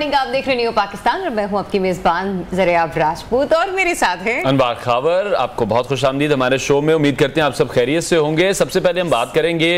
Morning, आप देख रहे न्यू पाकिस्तान और मैं हूं आपकी मेजबान ज़रियाब राजपूत और मेरे साथ हैं अनवार खावर। आपको बहुत खुशामदीद हमारे शो में। उम्मीद करते हैं आप सब खैरियत से होंगे। सबसे पहले हम बात करेंगे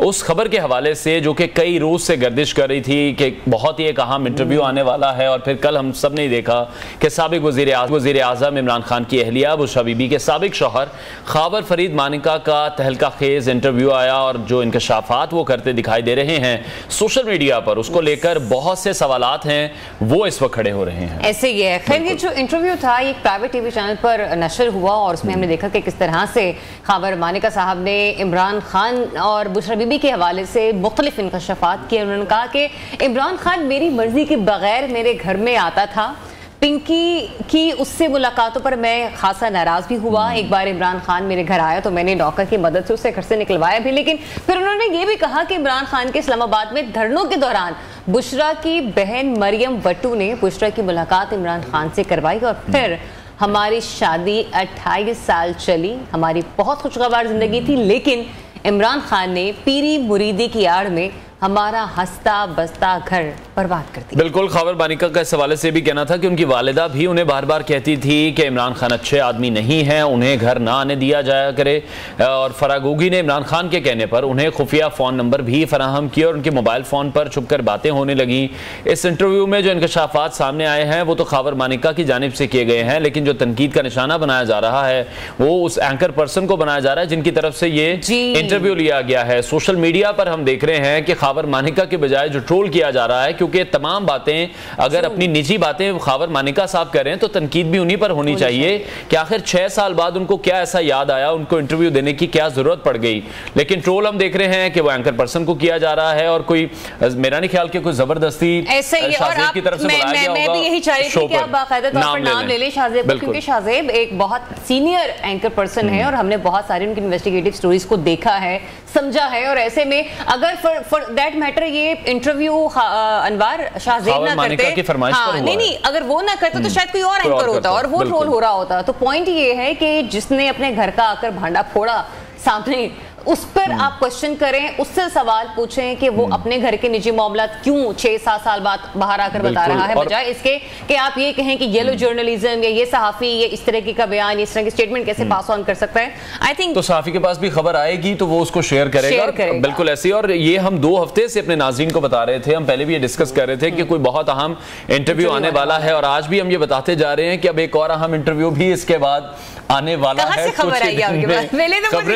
उस खबर के हवाले से जो कि कई रोज से गर्दिश कर रही थी कि बहुत ही एक अहम इंटरव्यू आने वाला है, और फिर कल हम सब ने देखा कि साबिक वज़ीर आज़म इमरान खान की अहलिया बुशरा बीबी के साबिक शौहर खावर फरीद मानिका का तहलका खेज इंटरव्यू आया, और जो इंकशाफात वो करते दिखाई दे रहे हैं सोशल मीडिया पर, उसको लेकर बहुत से सवालात हैं वो इस वक्त खड़े हो रहे हैं। ऐसे ही है। खैर, ये जो इंटरव्यू था ये एक प्राइवेट टीवी चैनल पर नशर हुआ और उसमें हमने देखा कि किस तरह से खावर मानिका साहब ने इमरान खान और बुशरा बीबी के हवाले से मुख्तलिफ इंकशाफात किए। उन्होंने कहा कि इमरान खान मेरी मर्जी के बगैर मेरे घर में आता था, पिंकी की उससे मुलाकातों पर मैं खासा नाराज भी हुआ। एक बार इमरान खान मेरे घर आया तो मैंने नौकर की मदद से उसे घर से निकलवाया भी, लेकिन फिर उन्होंने ये भी कहा कि इमरान खान के इस्लामाबाद में धरनों के दौरान बुशरा की बहन मरियम वट्टू ने बुशरा की मुलाकात इमरान खान से करवाई और फिर हमारी शादी 28 साल चली। हमारी बहुत खुशगवार जिंदगी थी, लेकिन इमरान खान ने पीरी मुरीदी की आड़ में हमारा हंसता बसता घर बर्बाद कर दिया। बिल्कुल, खावर मानिका का इस हवाले से भी कहना था कि उनकी वालिदा भी उन्हें बार बार कहती थी कि इमरान खान अच्छे आदमी नहीं है, उन्हें घर ना आने दिया जाया करे, और फरागोगी ने इमरान खान के कहने पर उन्हें खुफिया फ़ोन नंबर भी फराहम किया और उनके मोबाइल फ़ोन पर छुपकर बातें होने लगी। इस इंटरव्यू में जो इंकशाफात सामने आए हैं वो तो खावर मानिका की जानिब से किए गए हैं, लेकिन जो तनकीद का निशाना बनाया जा रहा है वो उस एंकर पर्सन को बनाया जा रहा है जिनकी तरफ से ये इंटरव्यू लिया गया है। सोशल मीडिया पर हम देख रहे हैं कि खावर मानिका के बजाय जो ट्रोल किया जा रहा है, क्योंकि तमाम बातें अगर अपनी निजी बातें खावर मानिका साहब कर रहे हैं तो तनकीद भी उन्हीं पर होनी चाहिए कि आखिर 6 साल बाद उनको क्या ऐसा याद आया, उनको इंटरव्यू देने की क्या जरूरत पड़ गई। लेकिन ट्रोल हम देख रहे हैं कि वो एंकर पर्सन को किया जा रहा है और कोई, मेरा नहीं ख्याल कि कोई जबरदस्ती शाहजेब की तरफ से बुलाया गया होगा। मैं भी यही चाह रही थी कि आप बाकायदा तौर पर नाम ले लें शाहजेब को, क्योंकि शाहजेब एक बहुत सीनियर एंकर पर्सन है और हमने बहुत सारी उनकी इन्वेस्टिगेटिव स्टोरीज को देखा है, समझा है, और ऐसे में अगर फॉर दैट मैटर ये इंटरव्यू अनवार शाहजेब ना करते, नहीं, अगर वो ना करते तो शायद कोई और एंकर होता और वो ट्रोल हो रहा होता। तो पॉइंट ये है कि जिसने अपने घर का आकर भांडा फोड़ा सामने, उस पर आप क्वेश्चन करें, उससे सवाल पूछें कि वो अपने घर के निजी मामला क्यों 6-7 साल बाद बाहर आकर बता रहा है, बजाय इसके कि आप ये कहें कि येलो जर्नलिज्म या ये सहाफी ये इस तरह का बयान, इस तरह की स्टेटमेंट कैसे पास ऑन कर सकता है। आई थिंक तो सहाफी के पास भी खबर आएगी तो वो उसको शेयर करेगा। बिल्कुल ऐसे। और ये हम 2 हफ्ते से अपने नाज़रीन को बता रहे थे, हम पहले भी ये डिस्कस कर रहे थे कि कोई बहुत अहम इंटरव्यू आने वाला है, और आज भी हम ये बताते जा रहे हैं कि अब एक और अहम इंटरव्यू भी इसके बाद आने वाला है। खबरें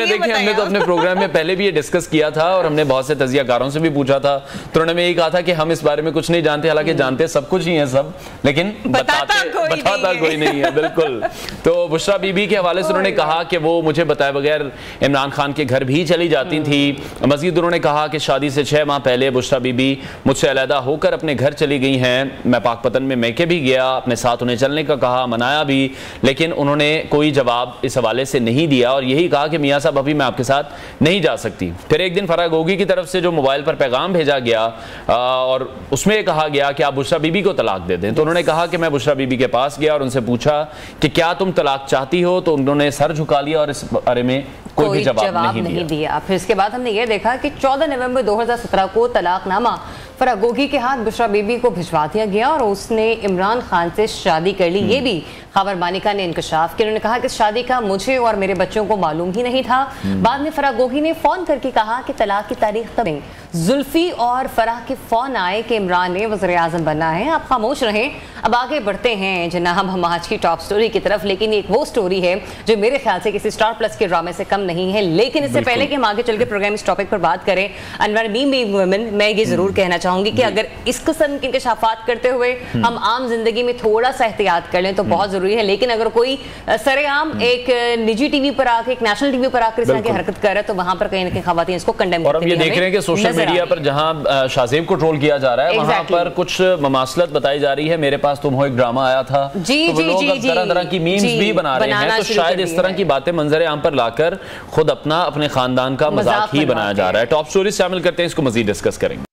देखिए, हमने तो अपने प्रोग्राम में पहले भी ये डिस्कस किया था और हमने बहुत से तजियाकारों से भी पूछा था, तो उन्होंने यही कहा था कि हम इस बारे में कुछ नहीं जानते, हालांकि जानते सब कुछ ही है सब, लेकिन बताता कोई नहीं है। बिल्कुल। तो बुशरा बीबी के हवाले से उन्होंने कहा कि वो मुझे बताए बगैर इमरान खान के घर भी चली जाती थी। मजीद उन्होंने कहा कि शादी से 6 माह पहले बुशरा बीबी मुझसे अलहदा होकर अपने घर चली गई हैं। मैं पाकपतन में मैके भी गया, अपने साथ उन्हें चलने का कहा, मनाया भी, लेकिन उन्होंने कोई जवाब इस हवाले से नहीं दिया और यही कहा कि मियां साहब अभी मैं आपके साथ नहीं जा सकती। फिर एक दिन फरागोगी की तरफ से जो मोबाइल पर पैगाम भेजा गया और उसमें कहा गया कि आप बुशरा बीबी को तलाक दे दें, तो उन्होंने कहा कि मैं बुशरा बीबी के पास गया और उनसे पूछा कि क्या तुम तलाक चाहती हो, तो उन्होंने सर झुका लिया और इस बारे में कोई भी जवाब नहीं दिया। फिर इसके बाद हमने ये देखा कि 14 नवंबर 2017 को तलाकनामा फरागोगी के हाथ बुशरा बीबी को भिजवा दिया गया और उसने इमरान खान से शादी कर ली। ये भी खावर मानिका ने इंकशाफ किया। उन्होंने कहा कि शादी का मुझे और मेरे बच्चों को मालूम ही नहीं था। बाद में फरागोगी ने फोन करके कहा कि तलाक की तारीख तब नहीं। जुल्फी और फराह के फोन आए कि इमरान ने वज़ीर आज़म बनना है, आप खामोश रहें। अब आगे बढ़ते हैं जनाब हम आज की टॉप स्टोरी की तरफ, लेकिन एक वो स्टोरी है जो मेरे ख्याल से किसी स्टार प्लस के ड्रामे से कम नहीं है। लेकिन इससे पहले कि हम आगे चल के प्रोग्राम इस टॉपिक पर बात करें, अनवर वुमेन, मैं ये जरूर कहना चाहूंगी कि अगर इस किस्म के इंकशाफात करते हुए हम आम जिंदगी में थोड़ा सा एहतियात कर लें तो बहुत जरूरी है। लेकिन अगर कोई सरेआम एक निजी टीवी पर आकर, एक नेशनल टीवी पर आकर इस तरह की हरकत कर रहा है तो वहां पर कहीं ना कहीं खवातीन इसको कंडेम करती हैं। और हम ये देख रहे हैं कि सोशल मीडिया पर जहां शाहजेब को ट्रोल किया जा रहा है वहां पर कुछ ममासलत बताई जा रही है। मेरे पास तुम हो एक ड्रामा आया था, तो लोग तरह तरह की मीम्स भी बना रहे हैं, तो शायद इस तरह की बातें मंजर आम पर लाकर खुद अपने खानदान का मजाक ही बनाया जा रहा है। टॉप स्टोरी शामिल करते हैं, इसको मजीद डिस्कस करेंगे।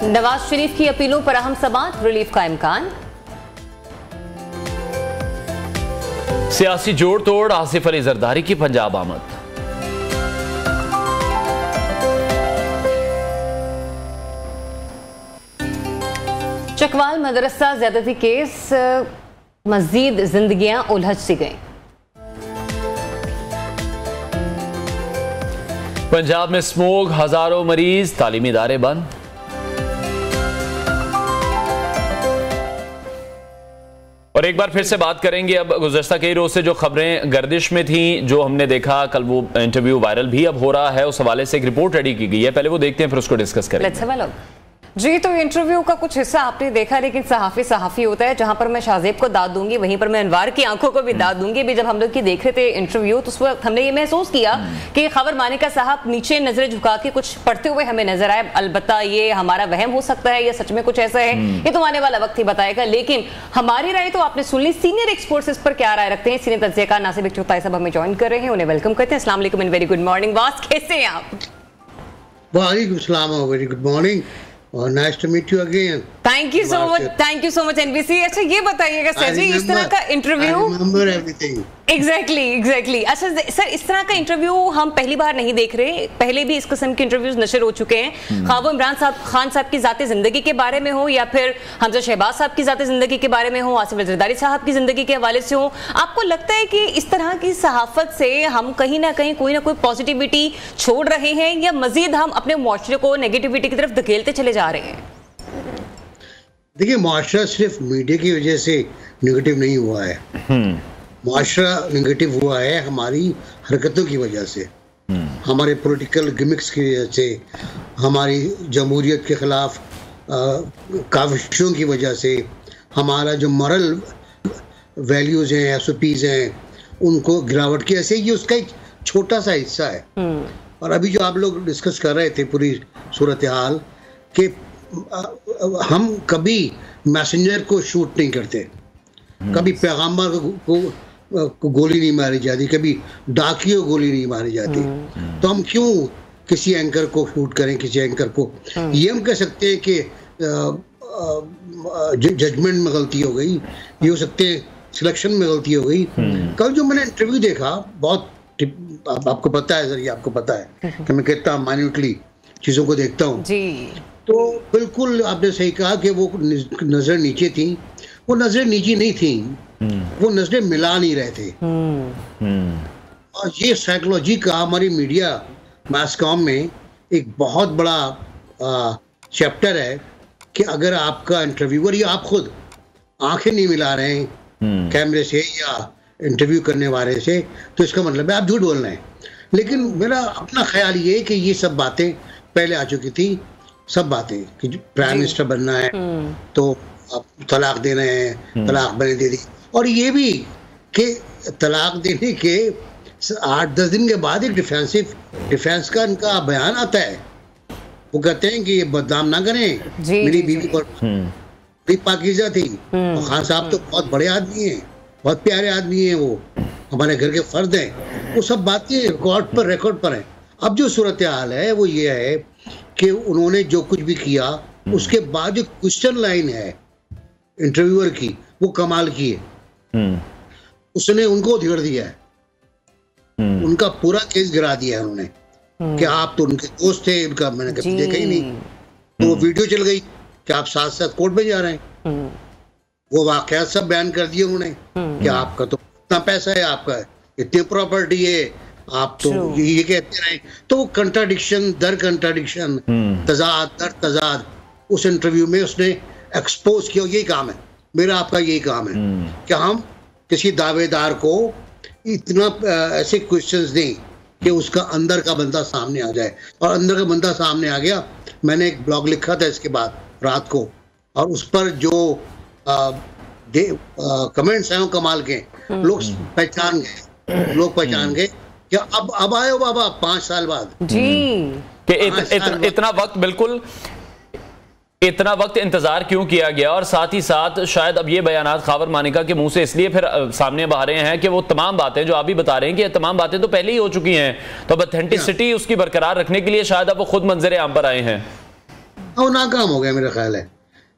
नवाज शरीफ की अपीलों पर अहम समाअत, रिलीफ का इम्कान। सियासी जोड़ तोड़, आसिफ अली जरदारी की पंजाब आमद। चकवाल मदरसा ज्यादती केस मजीद जिंदगियां उलझ सी गईं। पंजाब में स्मोक, हजारों मरीज, तालीमी इदारे बंद। और एक बार फिर से बात करेंगे अब गुज़श्ता कई रोज से जो खबरें गर्दिश में थी, जो हमने देखा कल वो इंटरव्यू वायरल भी अब हो रहा है, उस हवाले से एक रिपोर्ट रेडी की गई है, पहले वो देखते हैं फिर उसको डिस्कस करेंगे। जी, तो इंटरव्यू का कुछ हिस्सा आपने देखा, लेकिन सहाफी होता है। जहां पर मैं शाहजेब को दाद दूंगी वहीं पर मैं अनवार की आंखों को भी दाद दूंगी। भी जब हम लोग की देख रहे थे इंटरव्यू तो उस वक्त हमने ये महसूस किया कि खबर मानिका साहब नीचे नजरें झुका के कुछ पढ़ते हुए हमें नजर आए। अलबत्ता ये हमारा वहम हो सकता है या सच में कुछ ऐसा है, ये तो आने वाला वक्त ही बताएगा। लेकिन हमारी राय तो आपने सुन ली। सीनियर एक्सपर्ट्स इस पर क्या राय रखते हैं? सीनियर तज्जियाकार नासिर बिगचौताई साहब हमें ज्वाइन कर रहे हैं, उन्हें वेलकम करते हैं। अस्सलाम वालेकुम एंड वेरी गुड मॉर्निंग। वास, कैसे हैं आप? वालेकुम सलाम, वेरी गुड मॉर्निंग और nice to meet you again. Thank you so much NBC. अच्छा ये बताइएगा सर जी, इस तरह का इंटरव्यू एग्जैक्टली अच्छा सर, इस तरह का इंटरव्यू हम पहली बार नहीं देख रहे, पहले भी इस किस्म के इंटरव्यूज नशर हो चुके हैं। खा वो इमरान खान साहब की जाती जिंदगी के बारे में हो या फिर हमजा शहबाज साहब की जाती जिंदगी के बारे में हो, आसिफ जरदारी साहब की जिंदगी के हवाले से हो, आपको लगता है कि इस तरह की सहाफत से हम कहीं ना कहीं कोई ना कोई पॉजिटिविटी छोड़ रहे हैं या मजीद हम अपने मुआशरे को नेगेटिविटी की तरफ धकेलते चले जा रहे हैं? देखिए, मुआशरा सिर्फ मीडिया की वजह से नेगेटिव नहीं हुआ है। मुआशरा नेगेटिव हुआ है हमारी हरकतों की वजह से, हमारे पॉलिटिकल गिमिक्स की वजह से, हमारी जमहूरियत के खिलाफ काविशों की वजह से, हमारा जो मॉरल वैल्यूज हैं, एसओपीज हैं, उनको गिरावट की ऐसे ये उसका एक छोटा सा हिस्सा है। और अभी जो आप लोग डिस्कस कर रहे थे पूरी सूरत हाल कि हम कभी मैसेंजर को शूट नहीं करते, कभी पैगाम्बर को गोली नहीं मारी जाती, कभी डाकियों को गोली नहीं मारी जाती, तो हम क्यों किसी एंकर को शूट करें? किसी एंकर को ये हम कह सकते हैं कि जजमेंट में गलती हो गई, ये हो सकते हैं सिलेक्शन में गलती हो गई। कल जो मैंने इंटरव्यू देखा, बहुत आपको पता है सर, ये आपको पता है कि मैं कितना माइन्यूटली चीज़ों को देखता हूँ, तो बिल्कुल आपने सही कहा कि वो नजर नीचे थी। वो नजर नीचे नहीं थी, वो नजरें मिला नहीं रहे थे। और ये साइकोलॉजी का हमारी मीडिया मास कॉम में एक बहुत बड़ा चैप्टर है कि अगर आपका इंटरव्यूअर या आप खुद आंखें नहीं मिला रहे हैं कैमरे से या इंटरव्यू करने वाले से, तो इसका मतलब है आप झूठ बोल रहे हैं। लेकिन मेरा अपना ख्याल ये है कि ये सब बातें पहले आ चुकी थी, सब बातें कि प्राइम मिनिस्टर बनना है तो आप तलाक दे रहे हैं, तलाक मैंने दे दी। और ये भी कि तलाक देने के 8-10 दिन के बाद एक डिफेंस का इनका बयान आता है। वो कहते हैं कि ये बदनाम ना करें, मेरी बीवी को बड़ी पाकीज़ा थी। और खान साहब तो बहुत बड़े आदमी हैं, बहुत प्यारे आदमी हैं, वो हमारे घर के फर्द हैं। वो सब बातें रिकॉर्ड पर हैं। अब जो सूरत हाल है वो ये है कि उन्होंने जो कुछ भी किया उसके बाद जो क्वेश्चन लाइन है इंटरव्यूअर की, वो कमाल की है। उसने उनको उधेड़ दिया है, उनका पूरा केस गिरा दिया है उन्होंने कि आप तो उनके दोस्त थे, उनका मैंने कभी देखा ही नहीं। तो वो वीडियो चल गई कि आप साथ साथ कोर्ट में जा रहे हैं। वो वाकयात सब बयान कर दिए उन्होंने कि आपका तो इतना पैसा है, आपका इतनी प्रॉपर्टी है, आप तो ये कहते रहे। तो वो कंट्राडिक्शन दर कंट्राडिक्शन, तजाद दर तजाद उस इंटरव्यू में उसने एक्सपोज किया। यही काम है मेरा, आपका यही काम है कि हम किसी दावेदार को इतना ऐसे क्वेश्चंस दें कि उसका अंदर का बंदा सामने आ जाए। और अंदर का बंदा सामने आ गया। मैंने एक ब्लॉग लिखा था इसके बाद रात को, और उस पर जो कमेंट्स हैं वो कमाल के, लोग पहचान गए कि अब आए हो बाबा 5 साल बाद जी, कि इतना वक्त, बिल्कुल इतना वक्त इंतजार क्यों किया गया। और साथ ही साथ शायद अब ये बयानात खबर मानिका के मुंह से इसलिए फिर सामने आ रहे हैं कि वो तमाम बातें जो आप भी बता रहे हैं कि ये तमाम बातें तो पहले ही हो चुकी हैं, तो अब ऑथेंटिसिटी उसकी बरकरार रखने के लिए शायद अब वो खुद मंजर आम पर आए हैं। वो नाकाम हो गया मेरा ख्याल है।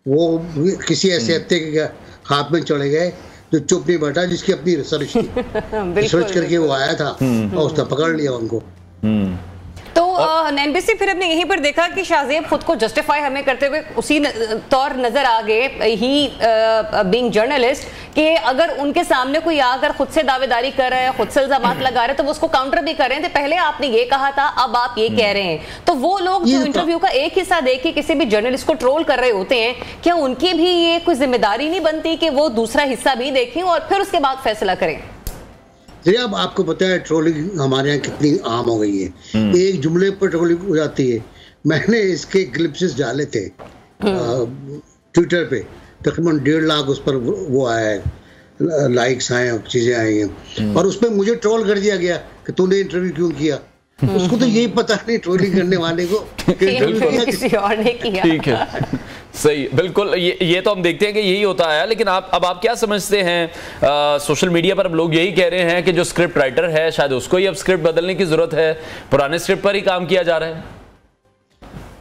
वो किसी ऐसे हत्ते के हाथ में चढ़े गए जो चुप नहीं बैठा, जिसकी अपनी रिसर्च थी। रिसर्च करके वो आया था और उसने पकड़ लिया उनको। तो एनबीसी फिर हमने यहीं पर देखा कि शाहजेब खुद को जस्टिफाई हमें करते हुए उसी तौर नजर आ गए ही बीइंग जर्नलिस्ट कि अगर उनके सामने कोई आकर खुद से दावेदारी कर रहा है, खुद से इल्जामात लगा रहे हैं, तो वो उसको काउंटर भी कर रहे थे। पहले आपने ये कहा था, अब आप ये कह रहे हैं। तो वो लोग जो इंटरव्यू का एक हिस्सा देख के किसी भी जर्नलिस्ट को ट्रोल कर रहे होते हैं, क्या उनकी भी ये कोई जिम्मेदारी नहीं बनती कि वो दूसरा हिस्सा भी देखें और फिर उसके बाद फैसला करें? अब आपको पता है ट्रोलिंग हमारे यहाँ कितनी आम हो गई है। एक जुमले पर ट्रोलिंग हो जाती है। मैंने इसके क्लिप्स डाले थे ट्विटर पे, तकरीबन 1.5 लाख उस पर वो आया है, लाइक्स आए और चीजें आई हैं, और उसमें मुझे ट्रोल कर दिया गया कि तूने इंटरव्यू क्यों किया। उसको तो यही पता नहीं ट्रोलिंग करने वाले को किसी और ने किया। ठीक है, सही, बिल्कुल। ये तो हम देखते हैं कि यही होता है। लेकिन अब आप क्या समझते हैं, सोशल मीडिया पर अब लोग यही कह रहे हैं कि जो स्क्रिप्ट राइटर है शायद उसको ही अब स्क्रिप्ट बदलने की जरूरत है, पुराने स्क्रिप्ट पर ही काम किया जा रहा है।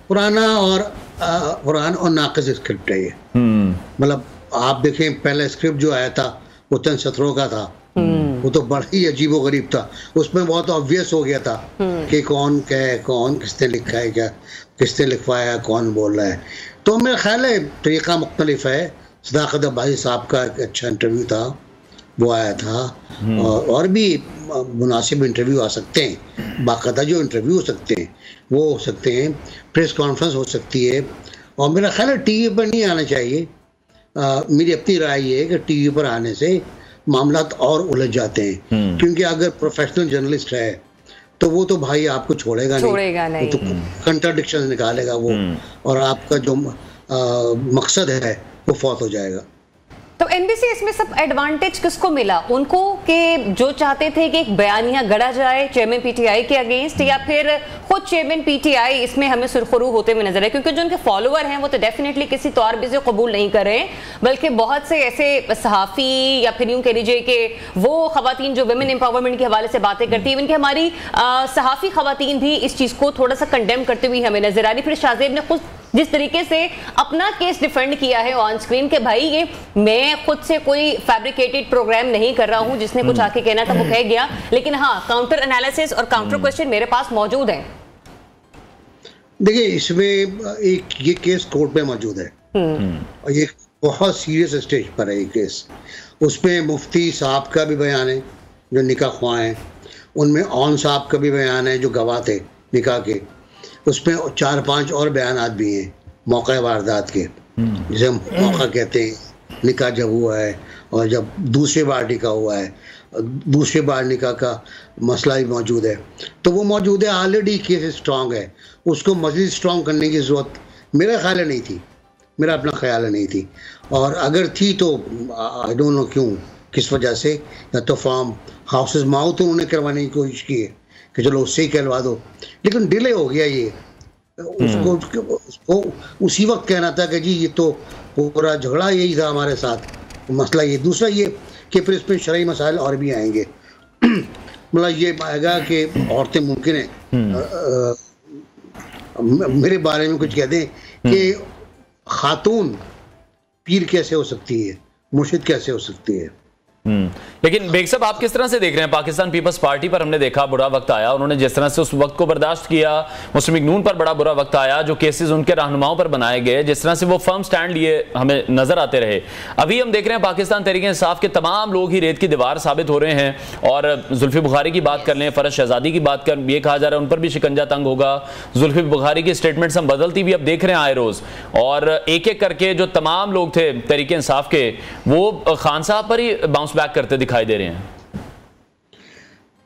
पुराना और नाक़िस स्क्रिप्ट है ये। मतलब आप देखें, पहले स्क्रिप्ट जो आया था वो चंद सत्रों का था, वो तो बड़ा ही अजीबोगरीब था। उसमें बहुत ऑब्वियस हो गया था कि कौन क्या है, कौन किसने लिखा है, क्या किसने लिखवाया, कौन बोल रहा है। तो मेरा ख्याल है तरीका मुख्तलिफ है। सदाकत अब्बासी साहब का एक अच्छा इंटरव्यू था, वो आया था, और भी मुनासिब इंटरव्यू आ सकते हैं, बाकायदा जो इंटरव्यू हो सकते हैं वो हो सकते हैं, प्रेस कॉन्फ्रेंस हो सकती है। और मेरा ख्याल है टीवी पर नहीं आना चाहिए। मेरी अपनी राय ये है कि टीवी पर आने से मामला और उलझ जाते हैं, क्योंकि अगर प्रोफेशनल जर्नलिस्ट है तो वो तो भाई आपको छोड़ेगा नहीं। तो कंट्राडिक्शन निकालेगा वो, और आपका जो मकसद है वो फौत हो जाएगा। तो एनबीसी इसमें सब एडवांटेज किसको मिला? उनको कि जो चाहते थे कि एक बयानिया गढ़ा जाए चेयरमैन पीटीआई के अगेंस्ट, या फिर खुद चेयरमैन पीटीआई इसमें हमें सुरखरू होते हुए नजर है? क्योंकि जो उनके फॉलोअर हैं वो तो डेफिनेटली किसी तौर पर इसे कबूल नहीं कर रहे हैं, बल्कि बहुत से ऐसे सहाफ़ी या फिर यूं कह लीजिए कि वो खवातीन जो वुमेन एम्पावरमेंट के हवाले से बातें करती है, इनकी हमारी सहाफ़ी खवातीन भी इस चीज़ को थोड़ा सा कंडेम करते हुए हमें नजर आ रही। फिर शाहजेब ने खुद जिस तरीके से अपना केस डिफेंड किया है ऑन स्क्रीन के भाई ये मैं खुद से कोई फैब्रिकेटेड प्रोग्राम नहीं कर रहा हूं, जिसने कुछ आके कहना था वो कह गया, लेकिन हाँ काउंटर एनालिसिस और काउंटर क्वेश्चन मेरे पास मौजूद है। देखिए, इसमें एक ये केस कोर्ट में मौजूद है और ये बहुत सीरियस स्टेज पर है ये केस। उसमें मुफ्ती साहब का भी बयान है जो निकाह ख्वाह हैं, उनमें ऑन साहब का भी बयान है जो गवाह थे निकाह के, उसमें 4-5 और बयानात भी हैं मौका वारदात के, जिसे हम मौका कहते हैं, निकाह जब हुआ है और जब दूसरी बार निकाह हुआ है, दूसरी बार निकाह का मसला भी मौजूद है। तो वो मौजूद है, ऑलरेडी केस स्ट्रॉन्ग है, उसको मज़ीद स्ट्रॉन्ग करने की ज़रूरत मेरा ख्याल नहीं थी, मेरा अपना ख्याल नहीं थी। और अगर थी तो आई डोंट नो क्यों, किस वजह से, या तो फार्म हाउसेस माउथ उन्होंने करवाने की कोशिश की है कि चलो उससे ही कहलवा दो, लेकिन डिले हो गया ये। उसको उसी वक्त कहना था कि जी ये तो पूरा झगड़ा यही था हमारे साथ, मसला ये। दूसरा ये कि फिर इसमें शरई मसाइल और भी आएंगे। मतलब ये आएगा कि औरतें मुमकिन है मेरे बारे में कुछ कहते हैं कि खातून पीर कैसे हो सकती है, मुर्शिद कैसे हो सकती है। लेकिन बेग साहब, आप किस तरह से देख रहे हैं पाकिस्तान पीपल्स पार्टी पर? हमने देखा बुरा वक्त आया, उन्होंने जिस तरह से उस वक्त को बर्दाश्त किया, मुस्लिम लीग नून पर बड़ा बुरा वक्त आया, जो केसेस उनके रहनुमाओं पर बनाए गए, जिस तरह से वो फर्म स्टैंड लिए हमें नजर आते रहे। अभी हम देख रहे हैं पाकिस्तान तहरीक इंसाफ के तमाम लोग ही रेत की दीवार साबित हो रहे हैं। और जुल्फी बुखारी की बात कर लें, फरज शहजादी की बात कर, ये कहा जा रहा है उन पर भी शिकंजा तंग होगा। जुल्फी बुखारी की स्टेटमेंट्स हम बदलती भी अब देख रहे हैं आए रोज, और एक एक करके जो तमाम लोग थे तहरीक इंसाफ के, वो खान साहब पर ही बाउंस बैक करते दिखाई दे रहे हैं।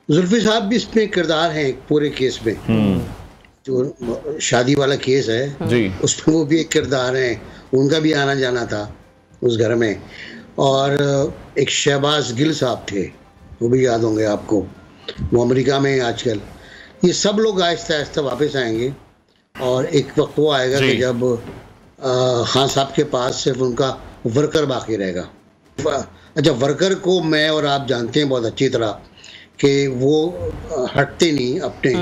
जुल्फी साहब भी इसमें किरदार हैं पूरे केस में, जो शादी वाला केस है जी, उसमें वो भी एक किरदार हैं, उनका भी आना जाना था उस घर में। और एक शहबाज गिल साहब थे, वो भी याद होंगे आपको, वो अमेरिका में आजकल। ये सब लोग आहिस्ता आहिस्ता वापस आएंगे, और एक वक्त वो आएगा कि जब खान साहब के पास सिर्फ उनका वर्कर बाकी रहेगा। अच्छा, वर्कर को मैं और आप जानते हैं बहुत अच्छी तरह कि वो हटते नहीं अपने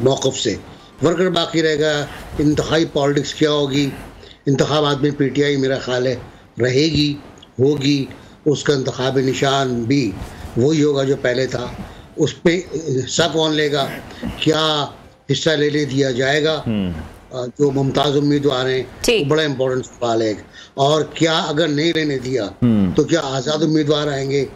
मौक़िफ़ से, वर्कर बाकी रहेगा। इंतखाई पॉलिटिक्स क्या होगी, इंतखाबात में पीटीआई मेरा ख्याल है रहेगी, होगी, उसका इंतखाबी निशान भी वही होगा जो पहले था, उस पे हिस्सा कौन लेगा, क्या हिस्सा ले दिया जाएगा, जो मुमताज उम्मीदवार हैं, वो बड़ा इंपॉर्टेंट सवाल है। और क्या अगर नहीं लेने दिया तो क्या आज़ाद उम्मीदवार आएंगे,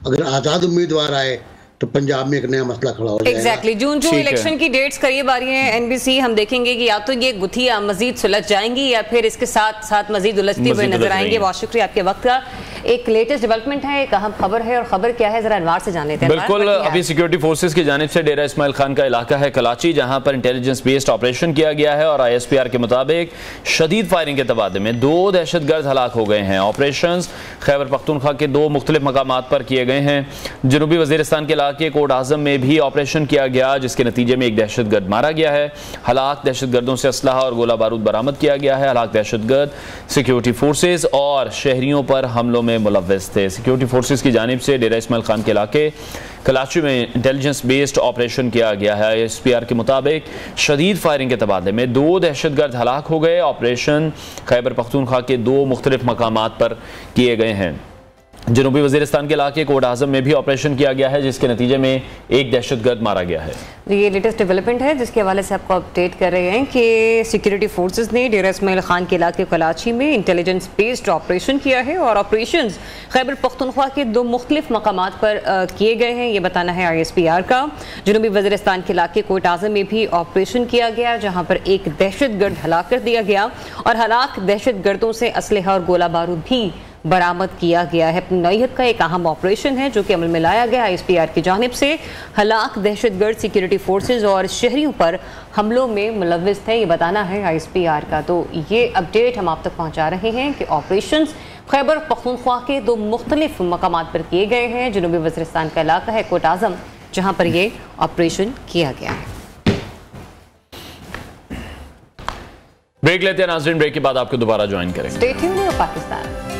अगर आज़ाद उम्मीदवार आए तो पंजाब में एक नया मसला खड़ा हो जाएगा। एग्जैक्टली जून जो इलेक्शन की डेट्स करीब आ रही हैं एनबीसी, हम देखेंगे कि या तो ये गुत्थियां मजीद सुलझ जाएंगी या फिर इसके साथ साथ मजीद उलझती हुई नजर आएंगे। बहुत शुक्रिया आपके वक्त का। एक लेटेस्ट डेवलपमेंट है, एक अहम खबर है, और खबर क्या है जरा अनवार से जान लेते हैं। बिल्कुल, अभी सिक्योरिटी फोर्सेस की जानिब से डेरा इस्माइल खान का इलाका है कराची, जहां पर इंटेलिजेंस बेस्ड ऑपरेशन किया गया है और ISPR के मुताबिक शदीद फायरिंग के तबादले में 2 दहशतगर्द हलाक हो गए हैं। ऑपरेशन खैबर पख्तूनख्वा के 2 मुख्तलिफ मकामात पर किए गए हैं। जनूबी वजीरिस्तान के इलाके कोट आजम में भी ऑपरेशन किया गया, जिसके नतीजे में एक दहशतगर्द मारा गया है। हलाक दहशतगर्दों से असलहा और गोला बारूद बरामद किया गया है। हलाक दहशतगर्द सिक्योरिटी फोर्सेज और शहरियों पर हमलों में मुलव्वस थे। सिक्योरिटी फोर्सेज की जानिब से डेरा इस्माइल खान के इलाके कराची में इंटेलिजेंस बेस्ड ऑपरेशन किया गया है। ISPR के मुताबिक शदीद फायरिंग के तबादले में 2 दहशतगर्द हलाक हो गए। ऑपरेशन खैबर पख्तूनख्वा के 2 मुख्तलिफ मकामात पर किए गए हैं। जनूबी वजीरिस्तान के इलाके कोट आजम में भी ऑपरेशन किया गया है, जिसके नतीजे में एक दहशतगर्द मारा गया है। ये लेटेस्ट डेवलपमेंट है जिसके हवाले से आपको अपडेट कर रहे हैं कि सिक्योरिटी फोर्सेस ने डेरा इस्माइल खान के इलाके कराची में इंटेलिजेंस बेस्ड ऑपरेशन किया है और ऑपरेशन खैबर पख्तूनख्वा के 2 मुख्तलिफ मकामात पर किए गए हैं, ये बताना है ISPR का। जनूबी वजीरिस्तान के इलाके कोट आजम में भी ऑपरेशन किया गया, जहाँ पर एक दहशतगर्द हलाक कर दिया गया और हलाक दहशतगर्दों से असलहा और गोला बारूद भी बरामद किया गया है। अपनी नौयत का एक अहम ऑपरेशन है जो कि अमल में लाया गया ISPR की जानिब से। हलाक दहशतगर्द सिक्योरिटी फोर्सेज और शहरियों पर हमलों में मुलव्वस थे, ये बताना है ISPR का। तो ये अपडेट हम आप तक पहुंचा रहे हैं कि ऑपरेशन खैबर पख्तूनख्वा के 2 मुख्तलिफ मकामात पर किए गए हैं। जनूबी वज़ीरिस्तान का इलाका है कोट आजम, जहाँ पर ये ऑपरेशन किया गया है। ब्रेक लेते हैं नाज़रीन, ब्रेक के बाद आपको दोबारा ज्वाइन करेंगे। Stay tuned with Pakistan.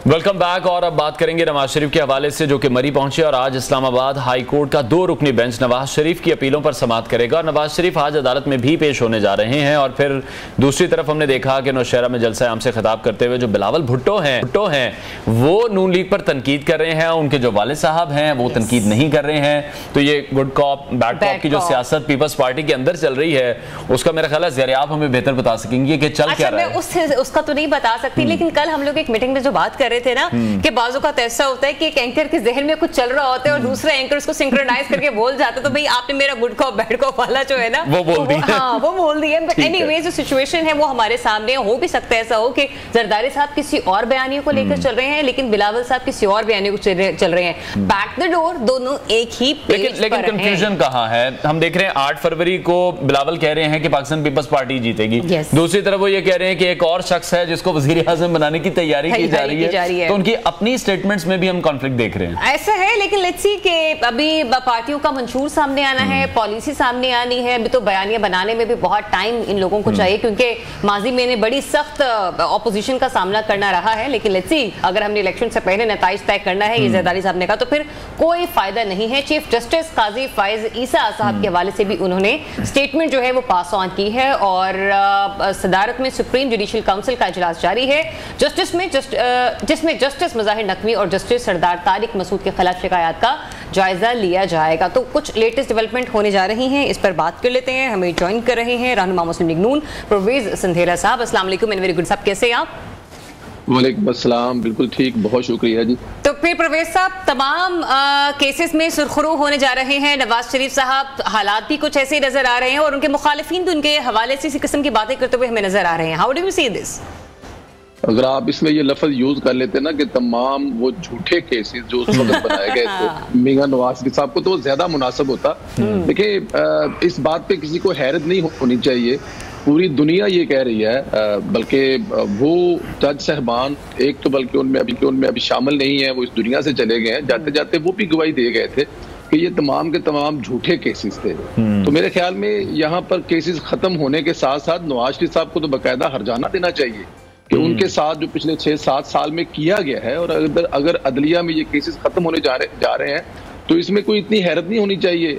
Welcome back. और अब बात करेंगे नवाज शरीफ के हवाले से, जो कि मरी पहुंचे और आज इस्लामाबाद हाई कोर्ट का 2 रुकनी बेंच नवाज शरीफ की अपीलों पर समाअत करेगा। और नवाज शरीफ आज अदालत में भी पेश होने जा रहे हैं। और फिर दूसरी तरफ हमने देखा कि नौशहरा में जलसा आम से खिताब करते हुए जो बिलावल भुट्टो हैं वो नून लीग पर तनकीद कर रहे हैं, उनके जो वालिद साहब हैं वो तनकीद नहीं कर रहे हैं। तो ये गुड कॉप बैड कॉप की जो सियासत पीपल्स पार्टी के अंदर चल रही है, उसका मेरा ख्याल है ज़रिया आप हमें बेहतर बता सकेंगे कि चल क्या रहा है। उसका तो नहीं बता सकती, लेकिन कल हम लोग एक मीटिंग में जो बात कर रहे थे ना कि बाजू का ऐसा होता है कि एक एंकर के जहन में कुछ चल रहा होता है और दूसरा एंकर उसको सिंक्रोनाइज करके बोल जाता है। तो भाई आपने मेरा गुड कॉप बैड कॉप वाला जो है ना वो बोल दिया। हाँ, वो बोल दिया। बट एनीवेज जो सिचुएशन है वो हमारे सामने हो भी सकता है ऐसा हो कि जरदारी साहब किसी और बयानियों को लेकर चल रहे हैं, लेकिन बिलावल साहब किसी और बयानियों को चल रहे हैं। बैक द डोर दोनों एक ही पेज लेकिन कंफ्यूजन कहाँ है? हम देख रहे हैं 8 फरवरी को बिलावल कह रहे हैं कि पाकिस्तान पीपल्स पार्टी जीतेगी, दूसरी तरफ वो ये कह रहे हैं कि एक और शख्स है जिसको वजीर आज़म बनाने की तैयारी की जा रही है। तो उनकी अपनी स्टेटमेंट्स में भी हम कॉन्फ्लिक्ट देख रहे हैं। ऐसा है, लेकिन लेट्स सी कि अभी पार्टियों का मंशूर सामने आना है, पॉलिसी सामने आनी है। अभी तो बयानियां बनाने में भी बहुत टाइम इन लोगों को चाहिए, क्योंकि माजी में ने बड़ी सख्त ऑपोजिशन का सामना करना रहा है। लेकिन लेट्स सी, अगर हमने इलेक्शन से पहले नताइज तय करना है, ये जरदारी साहब ने कहा, तो फिर कोई फायदा नहीं है। चीफ जस्टिस काजी फाइज ईसा साहब के हवाले से भी उन्होंने स्टेटमेंट जो है वो पास ऑन की है। और सदारत में सुप्रीम जुडिशियल काउंसिल का इजलास जारी है जिसमें जस्टिस मुजाहिर नकवी और जस्टिस सरदार तारिक मसूद के खिलाफ शिकायत का जायजा लिया जाएगा। तो कुछ लेटेस्ट डेवलपमेंट होने जा रही हैं, इस पर बात कर लेते हैं। हमें ज्वाइन कर रहे हैं रहनुमा मुस्लिम लीग नून परवेज संधेला साहब। अस्सलाम वालेकुम एंड वेरी गुड साहब, कैसे हैं आप? वालेकुम अस्सलाम, बिल्कुल ठीक, बहुत शुक्रिया जी। तो फिर परवेज साहब, तमाम केसेस में सुरखरू होने जा रहे हैं। नवाज शरीफ साहब हालात भी कुछ ऐसे नजर आ रहे हैं और उनके मुखालिफिन भी उनके हवाले से इसी किस्म की बातें करते हुए हमें नजर आ रहे हैं। How do you see this? अगर आप इसमें ये लफ्ज यूज कर लेते ना कि तमाम वो झूठे केसेस जो उस वक्त बनाए गए थे मियां नवाज शरीफ साहब को, तो वो ज्यादा मुनासिब होता। देखिए, इस बात पे किसी को हैरत नहीं होनी चाहिए, पूरी दुनिया ये कह रही है, बल्कि वो जज साहबान एक तो बल्कि उनमें अभी शामिल नहीं है, वो इस दुनिया से चले गए हैं। जाते जाते वो भी गवाही दे गए थे कि ये तमाम के तमाम झूठे केसेस थे। तो मेरे ख्याल में यहाँ पर केसेस खत्म होने के साथ साथ नवाज शरीफ साहब को तो बाकायदा हर्जाना देना चाहिए, कि उनके साथ जो पिछले 6-7 साल में किया गया है, और अगर अदलिया में ये केसेस खत्म होने जा रहे हैं तो इसमें कोई इतनी हैरत नहीं होनी चाहिए।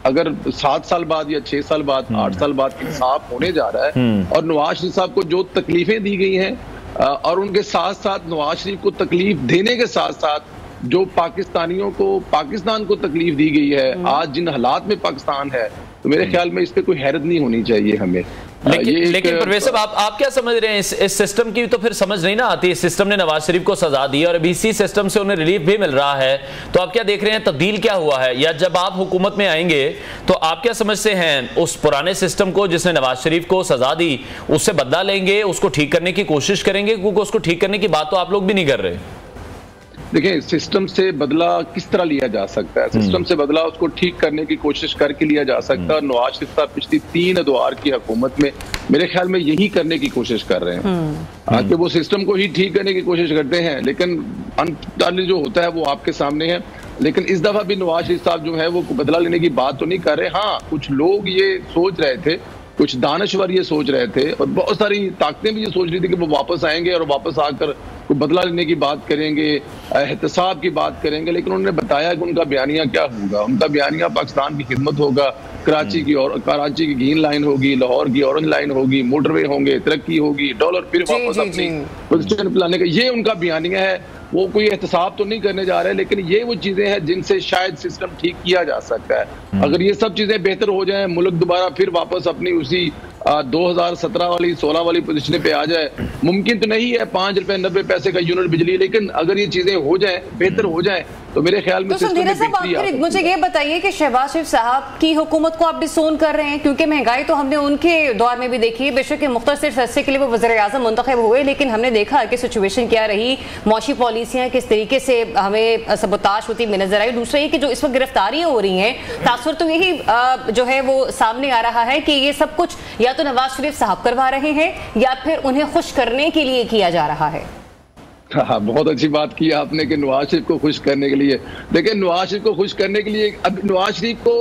अगर 7 साल बाद या 6 साल बाद 8 साल बाद इंसाफ होने जा रहा है और नवाज शरीफ साहब को जो तकलीफें दी गई हैं और उनके साथ साथ नवाज शरीफ को तकलीफ देने के साथ साथ जो पाकिस्तानियों को, पाकिस्तान को तकलीफ दी गई है आज जिन हालात में पाकिस्तान है, तो मेरे ख्याल में इस पे कोई हैरत नहीं होनी चाहिए हमें। लेकिन परवेज साहब आप क्या समझ रहे हैं इस सिस्टम की? तो फिर समझ नहीं ना आती। इस सिस्टम ने नवाज शरीफ को सजा दी और अभी इसी सिस्टम से उन्हें रिलीफ भी मिल रहा है, तो आप क्या देख रहे हैं, तब्दील क्या हुआ है? या जब आप हुकूमत में आएंगे तो आप क्या समझते हैं, उस पुराने सिस्टम को जिसने नवाज शरीफ को सजा दी उससे बदला लेंगे, उसको ठीक करने की कोशिश करेंगे? क्योंकि उसको ठीक करने की बात तो आप लोग भी नहीं कर रहे। देखिए, सिस्टम से बदला किस तरह लिया जा सकता है? सिस्टम से बदला उसको ठीक करने की कोशिश करके लिया जा सकता है। नवाज शरीफ साहब पिछली 3 अदवार की हुकूमत में मेरे ख्याल में यही करने की कोशिश कर रहे हैं कि वो सिस्टम को ही ठीक करने की कोशिश करते हैं, लेकिन अंततः जो होता है वो आपके सामने है। लेकिन इस दफा भी नवाज शरीफ साहब जो है वो बदला लेने की बात तो नहीं कर रहे। हाँ, कुछ लोग ये सोच रहे थे, कुछ दानश्वर ये सोच रहे थे और बहुत सारी ताकतें भी ये सोच रही थी कि वो वापस आएंगे और वापस आकर को बदला लेने की बात करेंगे, एहतसाब की बात करेंगे, लेकिन उन्होंने बताया कि उनका बयानिया क्या होगा। उनका बयानिया पाकिस्तान की खिदमत होगा, कराची की ग्रीन लाइन होगी, लाहौर की ऑरेंज लाइन होगी, मोटरवे होंगे, तरक्की होगी, डॉलर फिर वापस अपनी पोजीशन पे लाने का, ये उनका बयानिया है। वो कोई एहतसाब तो नहीं करने जा रहे, लेकिन ये वो चीजें हैं जिनसे शायद सिस्टम ठीक किया जा सकता है। अगर ये सब चीजें बेहतर हो जाएं, मुल्क दोबारा फिर वापस अपनी उसी 2017 वाली 16 वाली पोजीशन पे आ जाए। मुमकिन तो नहीं है 5 रुपए 90 पैसे का यूनिट बिजली, लेकिन अगर ये चीजें हो जाए, बेहतर हो जाए, तो मेरे ख्याल में तो संधीरा साहब आखिर मुझे ये बताइए कि शहबाज शरीफ साहब की हुकूमत को आप डिसोन कर रहे हैं, क्योंकि महंगाई तो हमने उनके दौर में भी देखी है। बेशक के मुख्तसर अरसे के लिए वो वज़ीर आज़म मुंतखब हुए, लेकिन हमने देखा कि सिचुएशन क्या रही, मौशी पॉलिसियां किस तरीके से हमें सबोताश होती में नजर आई। दूसरा ये कि जो इस वक्त गिरफ्तारियां हो रही हैं, तासुर तो यही जो है वो सामने आ रहा है कि ये सब कुछ या तो नवाज शरीफ साहब करवा रहे हैं या फिर उन्हें खुश करने के लिए किया जा रहा है। हाँ, बहुत अच्छी बात की आपने कि नवाज शरीफ को खुश करने के लिए। देखिए, नवाज शरीफ को खुश करने के लिए अब नवाज शरीफ को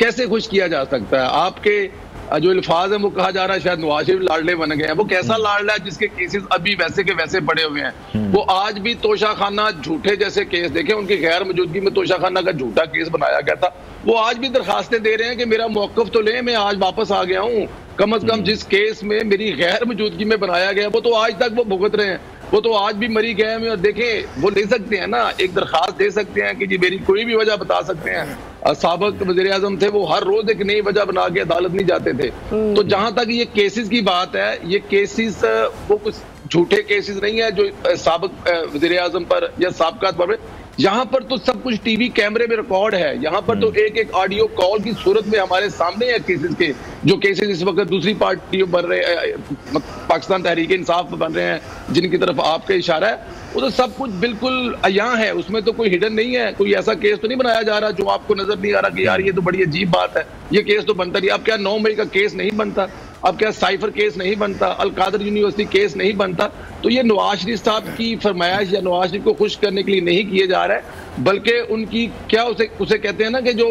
कैसे खुश किया जा सकता है? आपके जो अल्फाज है वो कहा जा रहा है शायद नवाज शरीफ लाडले बन गए हैं। वो कैसा लाडला है जिसके केसेस अभी वैसे के वैसे पड़े हुए हैं? वो आज भी तोशाखाना झूठे जैसे केस देखें, उनकी गैर मौजूदगी में तोशाखाना का झूठा केस बनाया गया था। वो आज भी दरखास्तें दे रहे हैं कि मेरा मौकफ तो ले, मैं आज वापस आ गया हूँ। कम से कम जिस केस में मेरी गैर मौजूदगी में बनाया गया वो तो आज तक वो भुगत रहे हैं, वो तो आज भी मरी गए हैं। और देखें, वो ले सकते हैं ना, एक दरखास्त दे सकते हैं कि जी मेरी कोई भी वजह बता सकते हैं। साबिक वज़ीर आज़म थे, वो हर रोज एक नई वजह बना के अदालत नहीं जाते थे। तो जहां तक ये केसेस की बात है, ये केसेस वो कुछ झूठे केसेस नहीं है जो साबिक वज़ीर आज़म पर या साबिका पर, यहाँ पर तो सब कुछ टीवी कैमरे में रिकॉर्ड है। यहाँ पर तो एक एक ऑडियो कॉल की सूरत में हमारे सामने है केसेस के, जो केसेस इस वक्त दूसरी पार्टियों बन रहे हैं, पाकिस्तान तहरीक इंसाफ बन रहे हैं, जिनकी तरफ आपका इशारा है, वो तो सब कुछ बिल्कुल अयां है। उसमें तो कोई हिडन नहीं है, कोई ऐसा केस तो नहीं बनाया जा रहा जो आपको नजर नहीं आ रहा कि यार ये तो बड़ी अजीब बात है, ये केस तो बनता नहीं। अब क्या 9 मई का केस नहीं बनता? अब क्या साइफर केस नहीं बनता? अलकादर यूनिवर्सिटी केस नहीं बनता? तो ये नवाज शरीफ साहब की फरमाइश या नवाज शरीफ को खुश करने के लिए नहीं किए जा रहा है, बल्कि उनकी क्या उसे कहते हैं ना कि जो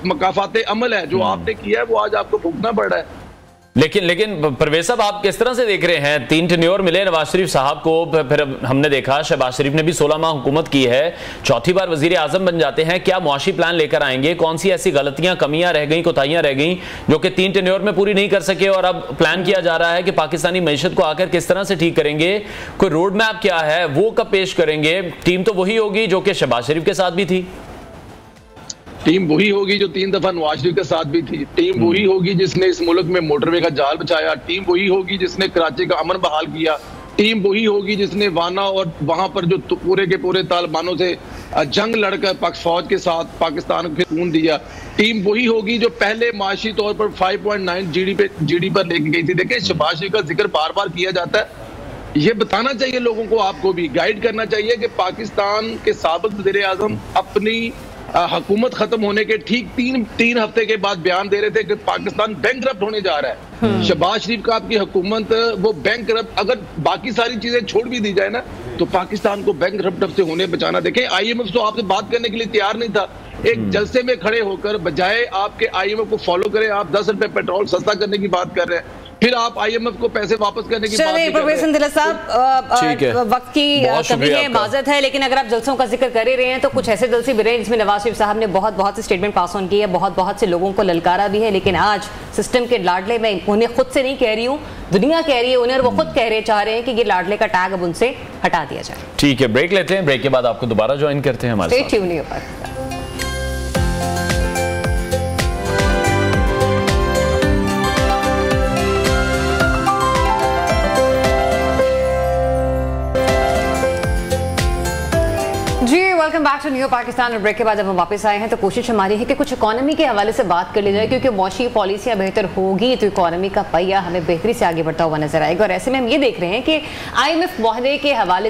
मकाफाते अमल है जो आपने किया है वो आज आपको भुगतना पड़ रहा है। लेकिन परवेज साहब, आप किस तरह से देख रहे हैं? 3 टेन्योर मिले नवाज शरीफ साहब को, फिर हमने देखा शहबाज शरीफ ने भी 16 माह हुकूमत की है, चौथी बार वजीर आजम बन जाते हैं। क्या मुआशी प्लान लेकर आएंगे? कौन सी ऐसी गलतियां, कमियां रह गई, कोताहियां रह गई जो कि 3 टेन्योर में पूरी नहीं कर सके और अब प्लान किया जा रहा है कि पाकिस्तानी मईशत को आकर किस तरह से ठीक करेंगे? कोई रोड मैप क्या है, वो कब पेश करेंगे? टीम तो वही होगी जो कि शहबाज शरीफ के साथ भी थी, टीम वही होगी जो 3 दफा नवाज शरीफ के साथ भी थी, टीम वही होगी जिसने इस मुल्क में मोटरवे का जाल बचाया, टीम वही होगी जिसने कराची का अमन बहाल किया, टीम वही होगी जिसने वाना और वहां पर जो पूरे के पूरे तालिबानों से जंग लड़कर फौज के साथ पाकिस्तान को खून दिया, टीम वही होगी जो पहले माशी तौर पर 5.9 जीडी पर लेके गई थी। देखिए, शहबाज शरीफ का जिक्र बार बार किया जाता है, ये बताना चाहिए लोगों को, आपको भी गाइड करना चाहिए कि पाकिस्तान के साबिक वज़ीर आज़म अपनी हुकूमत खत्म होने के ठीक 3 हफ्ते के बाद बयान दे रहे थे कि पाकिस्तान बैंकरप्ट होने जा रहा है। शहबाज शरीफ का आपकी हुकूमत वो बैंकरप्ट, अगर बाकी सारी चीजें छोड़ भी दी जाए ना, तो पाकिस्तान को बैंकरप्ट से होने बचाना। देखें, IMF तो आपसे बात करने के लिए तैयार नहीं था। एक जलसे में खड़े होकर बजाय आपके IMF को फॉलो करें, आप 10 रुपए पेट्रोल सस्ता करने की बात कर रहे हैं। फिर आप IMF को पैसे वापस करने की बात चलिए प्रोफेसर दिलत साहब, वक्त की कमी है, माजरत है, लेकिन अगर आप जलसों का जिक्र कर ही रहे हैं तो कुछ ऐसे जलसे भी रहे जिसमें नवाज शरीफ साहब ने बहुत से स्टेटमेंट पास ऑन किए है, बहुत से लोगों को ललकारा भी है, लेकिन आज सिस्टम के लाडले, मैं उन्हें खुद से नहीं कह रही हूँ, दुनिया कह रही है उन्हें, और वो खुद चाह रहे हैं कि ये लाडले का टैग अब उनसे हटा दिया जाए। ठीक है, ब्रेक लेते हैं, ब्रेक के बाद आपको दोबारा ज्वाइन करते हैं हमारे साथ। Welcome back to new Pakistan. और ब्रेक के बाद जब हम वापस आए हैं तो कोशिश हमारी है कि कुछ इकोनॉमी के हवाले से बात कर ली जाए, क्योंकि मौशी पॉलिसियां बेहतर होगी तो इकोनॉमी का पहिया हमें बेहतरी से आगे बढ़ता हुआ नजर आएगा। और ऐसे में हम ये देख रहे हैं कि IMF मुआहदे के हवाले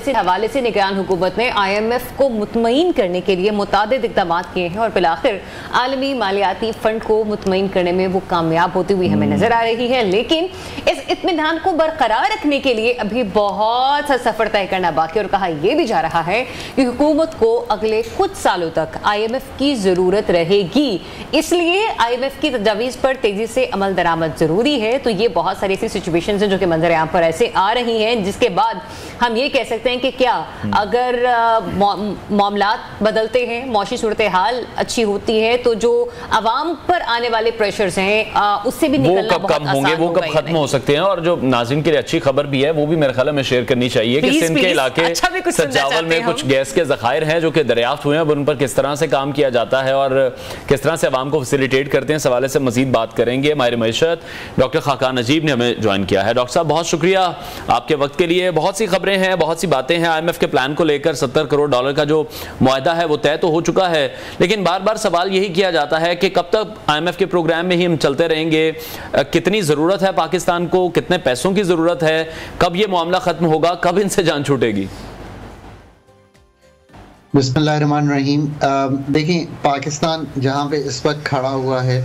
से निगरान हुकूमत ने IMF को मुतमईन करने के लिए मुतादिद इक़दाम किए हैं और फिर आखिर आलमी मालियाती फंड को मुतमईन करने में वो कामयाब होती हुई हमें नजर आ रही है। लेकिन इस इत्मीनान को बरकरार रखने के लिए अभी बहुत सा सफर तय करना बाकी, और कहा यह भी जा रहा है कि हुकूमत को अगले कुछ सालों तक IMF की जरूरत रहेगी, इसलिए IMF की तजावीज़ पर तेजी से अमल दरामद जरूरी है। तो ये बहुत सारी ऐसी सिचुएशंस हैं जो कि मंजर आम पर ऐसे आ रही हैं, जिसके बाद हम ये कह सकते हैं कि क्या अगर मामलात बदलते हैं, मौशी सूरत हाल अच्छी होती है, तो जो आवाम पर आने वाले प्रेशर्स हैं उससे भी निकलना बहुत आसान होगा, वो कब खत्म हो सकते हैं। और जो नाज़रीन के लिए अच्छी खबर भी है वो भी मेरे ख्याल में शेयर करनी चाहिए कि सिंध के इलाके सजावल में कुछ गैस के ज़खायर हैं जो कि दरियाफ्त हुए हैं, उन पर किस तरह से काम किया जाता है और किस तरह से आवाम को फैसिलिटेट करते हैं, इस हवाले से मजीद बात करेंगे। माहिर मईशत डॉक्टर खाकान नजीब ने हमें ज्वाइन किया है। डॉक्टर साहब बहुत शुक्रिया आपके वक्त के लिए। बहुत सी खबरें हैं, बहुत सी बातें हैं। IMF के प्लान को लेकर $70 करोड़ का जो मुआहदा है वो तय तो हो चुका है, लेकिन बार बार सवाल यही किया जाता है कि कब तक IMF के प्रोग्राम में ही हम चलते रहेंगे, कितनी ज़रूरत है पाकिस्तान को, कितने पैसों की ज़रूरत है, कब ये मामला ख़त्म होगा, कब इनसे जान छूटेगी। बिस्मिल्लाहिर्रहमानिर्रहीम। देखिए, पाकिस्तान जहाँ पे इस वक्त खड़ा हुआ है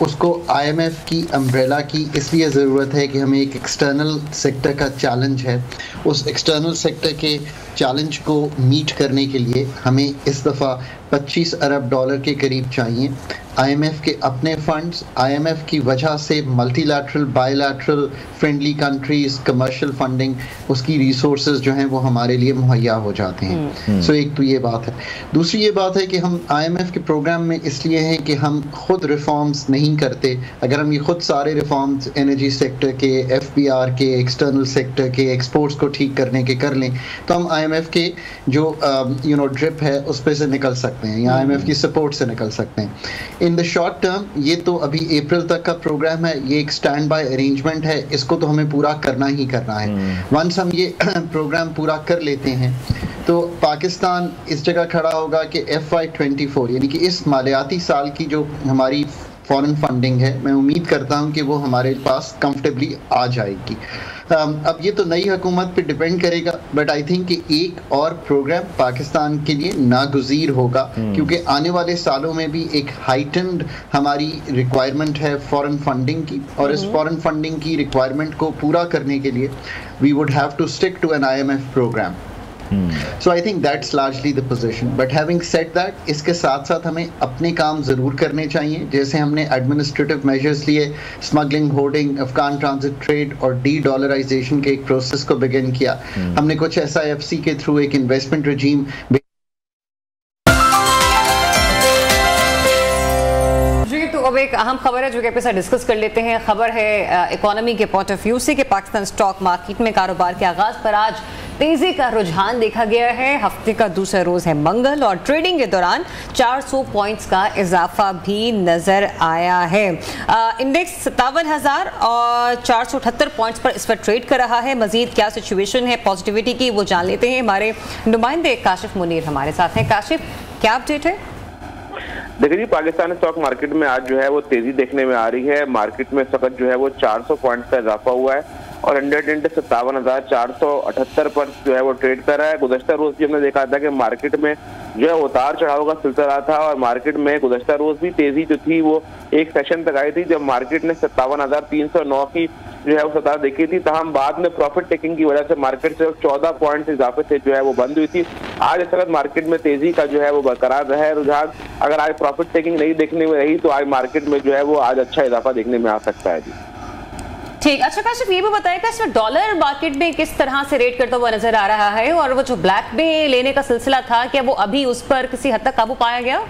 उसको IMF की अम्ब्रेला की इसलिए ज़रूरत है कि हमें एक एक्सटर्नल सेक्टर का चैलेंज है। उस एक्सटर्नल सेक्टर के चैलेंज को मीट करने के लिए हमें इस दफ़ा $25 अरब के करीब चाहिए। IMF के अपने फंड्स, IMF की वजह से multilateral, bilateral, friendly countries, commercial funding, उसकी रिसोर्सेज जो हैं वो हमारे लिए मुहैया हो जाते हैं। सो एक तो ये बात है। दूसरी ये बात है कि हम IMF के प्रोग्राम में इसलिए हैं कि हम खुद रिफॉर्म्स नहीं करते। अगर हम ये खुद सारे रिफॉर्म्स एनर्जी सेक्टर के, FBR के, एक्सटर्नल सेक्टर के, एक्सपोर्ट्स को ठीक करने के कर लें तो हम IMF के जो ड्रिप है उस पर से निकल सकते हैं या IMF की सपोर्ट से निकल सकते हैं। इन द शॉर्ट टर्म ये तो अभी अप्रैल तक का प्रोग्राम है, ये एक स्टैंड बाय अरेंजमेंट है, इसको तो हमें पूरा करना ही करना है। वंस हम ये प्रोग्राम पूरा कर लेते हैं तो पाकिस्तान इस जगह खड़ा होगा कि FY24 यानी कि इस मालियाती साल की जो हमारी फॉरेन फंडिंग है, मैं उम्मीद करता हूं कि वो हमारे पास कंफर्टेबली आ जाएगी। अब ये तो नई हुकूमत पे डिपेंड करेगा, बट आई थिंक कि एक और प्रोग्राम पाकिस्तान के लिए नागुज़ीर होगा, क्योंकि आने वाले सालों में भी एक हाइटेंड हमारी रिक्वायरमेंट है फॉरेन फंडिंग की, और इस फॉरेन फंडिंग की रिक्वायरमेंट को पूरा करने के लिए we would have to stick to an IMF प्रोग्राम। So I think that's largely the position. But having said that, इसके साथ साथ हमें अपने काम ज़रूर करने चाहिए, जैसे हमने एडमिनिस्ट्रेटिव मेजर्स लिए, smuggling, hoarding, Afghan transit trade और डी-डॉलराइजेशन के एक प्रोसेस को बिगिन किया। हमने कुछ SIFC के थ्रू एक इन्वेस्टमेंट रजीम अब एक अहम खबर है जो कि आपके साथ डिस्कस कर लेते हैं। खबर है इकोनॉमी के पॉइंट ऑफ व्यू से कि पाकिस्तान स्टॉक मार्केट में कारोबार के आगाज पर आज तेजी का रुझान देखा गया है। हफ्ते का दूसरा रोज है मंगल और ट्रेडिंग के दौरान 400 पॉइंट्स का इजाफा भी नजर आया है। इंडेक्स 57,478 पॉइंट्स पर इस पर ट्रेड कर रहा है। मजीद क्या सिचुएशन है पॉजिटिविटी की वो जान लेते हैं। हमारे नुमाइंदे काशिफ मुनीर हमारे साथ हैं। काशिफ, क्या अपडेट है? देखिए जी, पाकिस्तान स्टॉक मार्केट में आज जो है वो तेजी देखने में आ रही है। मार्केट में इस वक्त जो है वो 400 पॉइंट का इजाफा हुआ है और 57,478 पर जो है वो ट्रेड कर रहा है। गुज़श्ता रोज भी हमने देखा था कि मार्केट में जो है उतार चढ़ाव का सिलसिला था और मार्केट में गुज़श्ता रोज भी तेजी जो थी वो एक सेशन तक आई थी जब मार्केट ने 57,309 की जो है वो सतह देखी थी। तमाम बाद में प्रॉफिट टेकिंग की वजह से मार्केट से 14 पॉइंट इजाफे से जो है वो बंद हुई थी। आज इस वक्त मार्केट में तेजी का जो है वो बरकरार रहा है रुझान। अगर आज प्रॉफिट टेकिंग नहीं देखने में रही तो आज मार्केट में जो है वो आज अच्छा इजाफा देखने में आ सकता है जी। ठीक, अच्छा काशिफ ये भी बताएगा इसमें डॉलर मार्केट में किस तरह से रेट करता हुआ नजर आ रहा है, और वो जो ब्लैक में लेने का सिलसिला था क्या वो अभी उस पर किसी हद तक काबू पाया गया?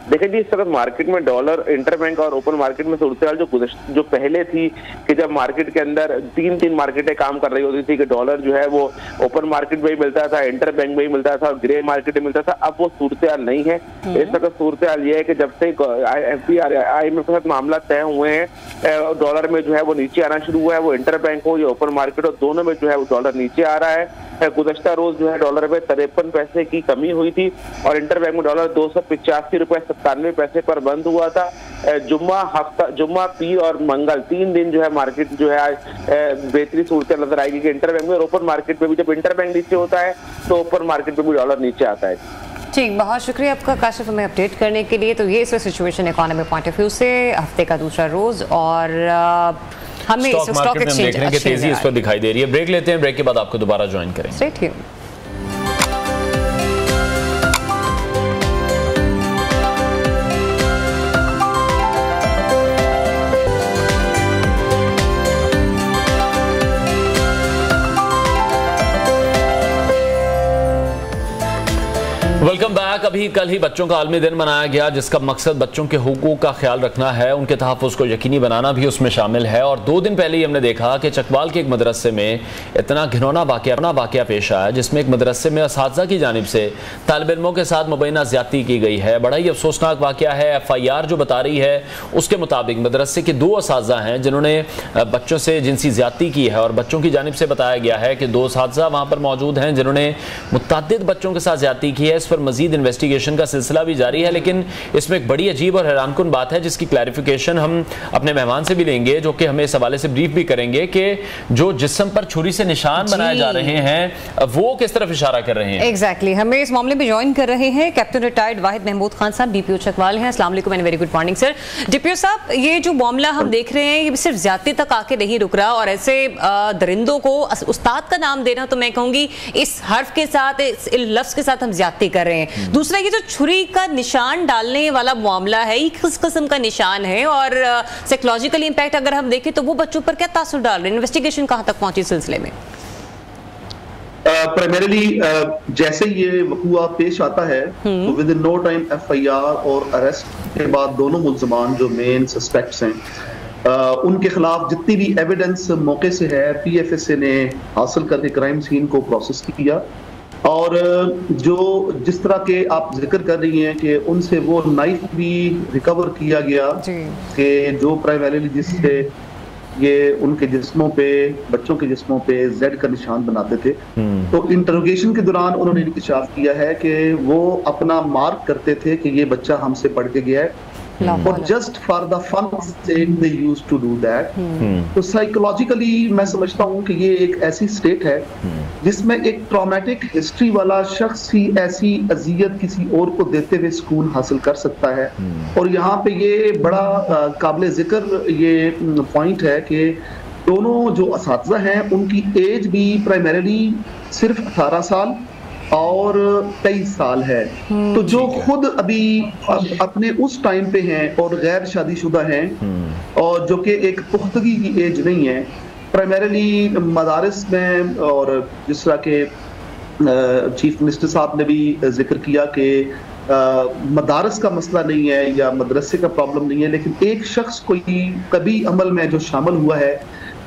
देखिए जी, इस वक्त मार्केट में डॉलर इंटरबैंक और ओपन मार्केट में सूरत जो पहले थी कि जब मार्केट के अंदर तीन मार्केटें काम कर रही होती थी कि डॉलर जो है वो ओपन मार्केट में ही मिलता था, इंटरबैंक में ही मिलता था और ग्रे मार्केट में मिलता था। अब वो सूरत नहीं है। इस वक्त सूरत ये है कि जब से IMF के साथ मामला तय हुए हैं, डॉलर में जो है वो नीचे आना शुरू हुआ है। वो इंटरबैंक हो या ओपन मार्केट हो, दोनों में जो है वो डॉलर नीचे आ रहा है। गुज़श्ता रोज जो है डॉलर में 53 पैसे की कमी हुई थी और इंटरबैंक में डॉलर 285 रुपए 97 पैसे पर बंद हुआ था। जुम्मा, पीर और मंगल 3 दिन जो है मार्केट जो है बेहतरी सूरत नजर आएगी कि इंटरबैंक में और ओपन मार्केट में भी। जब इंटरबैंक नीचे होता है तो ओपन मार्केट में भी डॉलर नीचे आता है। ठीक, बहुत शुक्रिया आपका काशिफ हमें अपडेट करने के लिए। तो ये इस situation economy point of view से हफ्ते का दूसरा रोज, और हमें स्टॉक एक्सचेंज देख रहे हैं कि तेजी इस पर दिखाई दे रही है। ब्रेक लेते हैं, ब्रेक के बाद आपको दोबारा ज्वाइन करेंगे। Welcome back. अभी कल ही बच्चों का आलमी दिन मनाया गया, जिसका मकसद बच्चों के हुकूक का ख्याल रखना है, उनके तहफ़्फ़ुज़ को यकीनी बनाना भी उसमें शामिल है। और 2 दिन पहले ही हमने देखा कि चकवाल के एक मदरसे में इतना घिनौना वाक़या पेश आया, जिसमें एक मदरसे में असातिज़ा की जानिब से तालिब इल्मों के साथ मुबैना ज़्यादती की गई है। बड़ा ही अफसोसनाक वाक़या है। FIR जो बता रही है उसके मुताबिक मदरसे के 2 असातिज़ा हैं जिन्होंने बच्चों से जिनसी ज़्यादती की है, और बच्चों की जानिब से बताया गया है कि 2 असातिज़ा वहाँ पर मौजूद हैं जिन्होंने मुतअद्दिद बच्चों के साथ ज़्यादती की है। इस पर मजीद इन्वेस्टिगेशन का सिलसिला भी जारी है, लेकिन इसमें एक बड़ी अजीब और हैरानकुन बात है जिसकी क्लैरिफिकेशन हम अपने मेहमान से भी लेंगे, जो कि हमें इस हवाले से ब्रीफ भी करेंगे कि जो जिस्म पर छुरी से निशान बनाए जा रहे हैं वो किस तरफ इशारा कर रहे हैं। एग्जैक्टली हमें इस मामले में ज्वाइन कर रहे हैं कैप्टन रिटायर्ड वाहिद महमूद खान साहब, DPO चकवाल हैं। अस्सलाम वालेकुम and very good morning sir. DPO साहब, ये जो मामला हम देख रहे हैं ये सिर्फ ज्यादती तक आके नहीं रुक रहा, और ऐसे दरिंदों को उस्ताद का नाम देना तो मैं कहूंगी इस हर्फ के साथ, इस लफ्ज के साथ हम ज्यादती कर रहे हैं। दूसरा ये जो छुरी का निशान डालने वाला मामला है, ये किस किस्म का निशान है, और साइकोलॉजिकल इंपैक्ट अगर हम देखें तो वो बच्चों पर क्या तासुर डाल रहे हैं? इन्वेस्टिगेशन कहां तक पहुंची सिलसिले में? प्राइमरीली जैसे ये वक़ुआ पेश आता है तो within no time FIR और अरेस्ट के बाद दोनों मुल्ज़मान जो मेन सस्पेक्ट्स हैं उनके खिलाफ जितनी भी एविडेंस मौके से है PFSA ने हासिल करके क्राइम सीन को प्रोसेस किया, और जो जिस तरह के आप जिक्र कर रही हैं कि उनसे वो नाइफ भी रिकवर किया गया कि जो प्राइमरीली जिससे ये उनके जिस्मों पे, बच्चों के जिस्मों पे Z का निशान बनाते थे। तो इंटरोगेशन के दौरान उन्होंने इंकशाफ किया है कि वो अपना मार्क करते थे कि ये बच्चा हमसे पढ़ के गया है, और just for the fun sake they used to do that. तो साइकोलॉजिकली मैं समझता हूँ कि ये एक ऐसी स्टेट है जिसमें एक ट्रॉमेटिक हिस्ट्री वाला शख्स ही ऐसी अजियत किसी और को देते हुए सुकून हासिल कर सकता है। और यहाँ पे ये बड़ा काबिल जिक्र ये पॉइंट है कि दोनों जो असातिज़ा हैं उनकी एज भी प्राइमरीली सिर्फ 18 साल और 23 साल है। तो जो खुद अभी अपने उस टाइम पे हैं और गैर शादीशुदा हैं और जो कि एक पुख्तगी की एज नहीं है, प्राइमरीली मदारिस में, और जिस तरह के चीफ मिनिस्टर साहब ने भी जिक्र किया कि मदारस का मसला नहीं है या मदरसे का प्रॉब्लम नहीं है, लेकिन एक शख्स कोई कभी अमल में जो शामिल हुआ है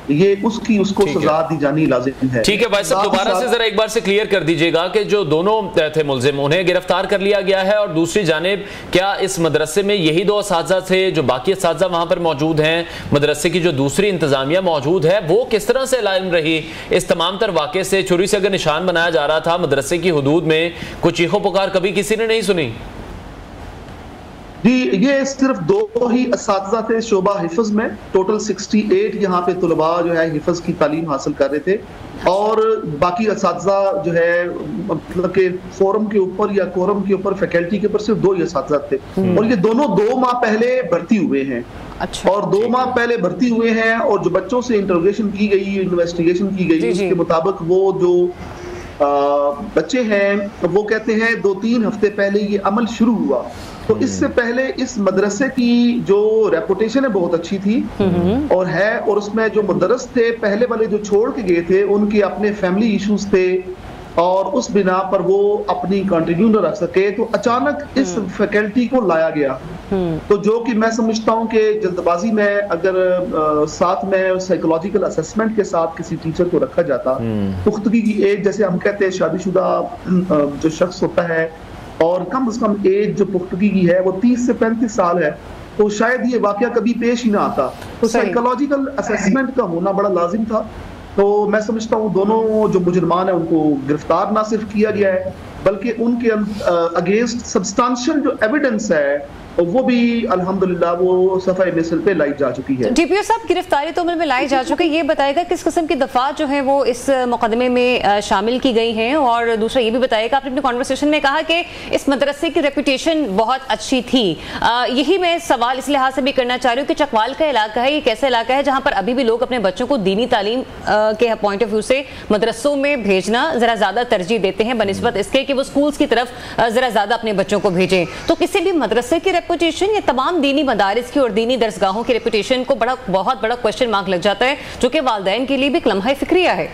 ये उसको सजा दी जानी लाजिम है। ठीक है भाई साहब, दोबारा से जरा एक बार से क्लियर कर दीजिएगा कि जो दोनों थे मुल्जिम उन्हें गिरफ्तार कर लिया गया है, और दूसरी जानिब क्या इस मदरसे में यही 2 असातिज़ा थे, जो बाकी असातिज़ा वहां पर मौजूद हैं, मदरसे की जो दूसरी इंतजामिया मौजूद है वो किस तरह से इल्म रही इस तमाम तर वाक़े से? छुरी से अगर निशान बनाया जा रहा था मदरसे की हुदूद में, कोई चीखो पुकार कभी किसी ने नहीं सुनी? जी, ये सिर्फ 2 ही असातिज़ा थे शोबा हिफ्ज़ में। टोटल 68 यहाँ पे तुलबा जो है हिफ्ज़ की तालीम हासिल कर रहे थे, और बाकी असातिज़ा जो है मतलब के फोरम के ऊपर या कोरम के ऊपर, फैकल्टी के ऊपर सिर्फ 2 ही असातिज़ा थे। और ये दोनों 2 माह पहले भर्ती हुए हैं। अच्छा, और 2 माह पहले भर्ती हुए हैं, और जो बच्चों से इंटरोगेशन की गई, इन्वेस्टिगेशन की गई, उसके मुताबिक वो जो बच्चे हैं वो कहते हैं 2-3 हफ्ते पहले ये अमल शुरू हुआ तो इससे पहले इस मदरसे की जो रेपुटेशन है बहुत अच्छी थी और है, और उसमें जो मुदर्रिस थे पहले वाले जो छोड़ के गए थे उनके अपने फैमिली इश्यूज थे और उस बिना पर वो अपनी कंटिन्यू न रख सके, तो अचानक इस फैकल्टी को लाया गया। तो जो कि मैं समझता हूँ कि जल्दबाजी में अगर साथ में साइकोलॉजिकल असेसमेंट के साथ किसी टीचर को रखा जाता, पुख्तगी की एज जैसे हम कहते हैं शादीशुदा जो शख्स होता है और कम से कम एज जो पुख्तगी की है वो 30 से 35 साल है, तो शायद ये वाकया कभी पेश ही ना आता। तो साइकोलॉजिकल असेसमेंट का होना बड़ा लाजिम था। तो मैं समझता हूँ दोनों जो मुजरमान है उनको गिरफ्तार ना सिर्फ किया गया है बल्कि उनके अगेंस्ट सब्सटेंशियल जो एविडेंस है वो भी अल्हम्दुलिल्लाह वो सफाई मिसल पे लाई जा चुकी है। डीपीओ साहब, गिरफ्तारी तो अमल में लाई जा चुकी है, ये बताएगा किस किस्म की दफात जो है वो इस मुकदमे में शामिल की गई हैं, और दूसरा ये भी बताएगा, आपने अपने कॉन्वर्सेशन में कहा कि इस मदरसे की रेपुटेशन बहुत अच्छी थी। यही मैं सवाल इस लिहाज से भी करना चाह रही हूँ कि चकवाल का इलाका है, ये कैसा इलाका है जहाँ पर अभी भी लोग अपने बच्चों को दीनी तालीम के पॉइंट ऑफ व्यू से मदरसों में भेजना जरा ज्यादा तरजीह देते हैं बनिस्बत इसके कि वो स्कूल्स की तरफ जरा ज्यादा अपने बच्चों को भेजें। तो किसी भी मदरसे की रेपुटेशन या तमाम दीनी मदारिस की और दीनी दरसगाहों की रेपुटेशन को बहुत बड़ा क्वेश्चन मार्क लग जाता है, जो कि वालिदैन के लिए भी एक लम्हा फिक्रिया है।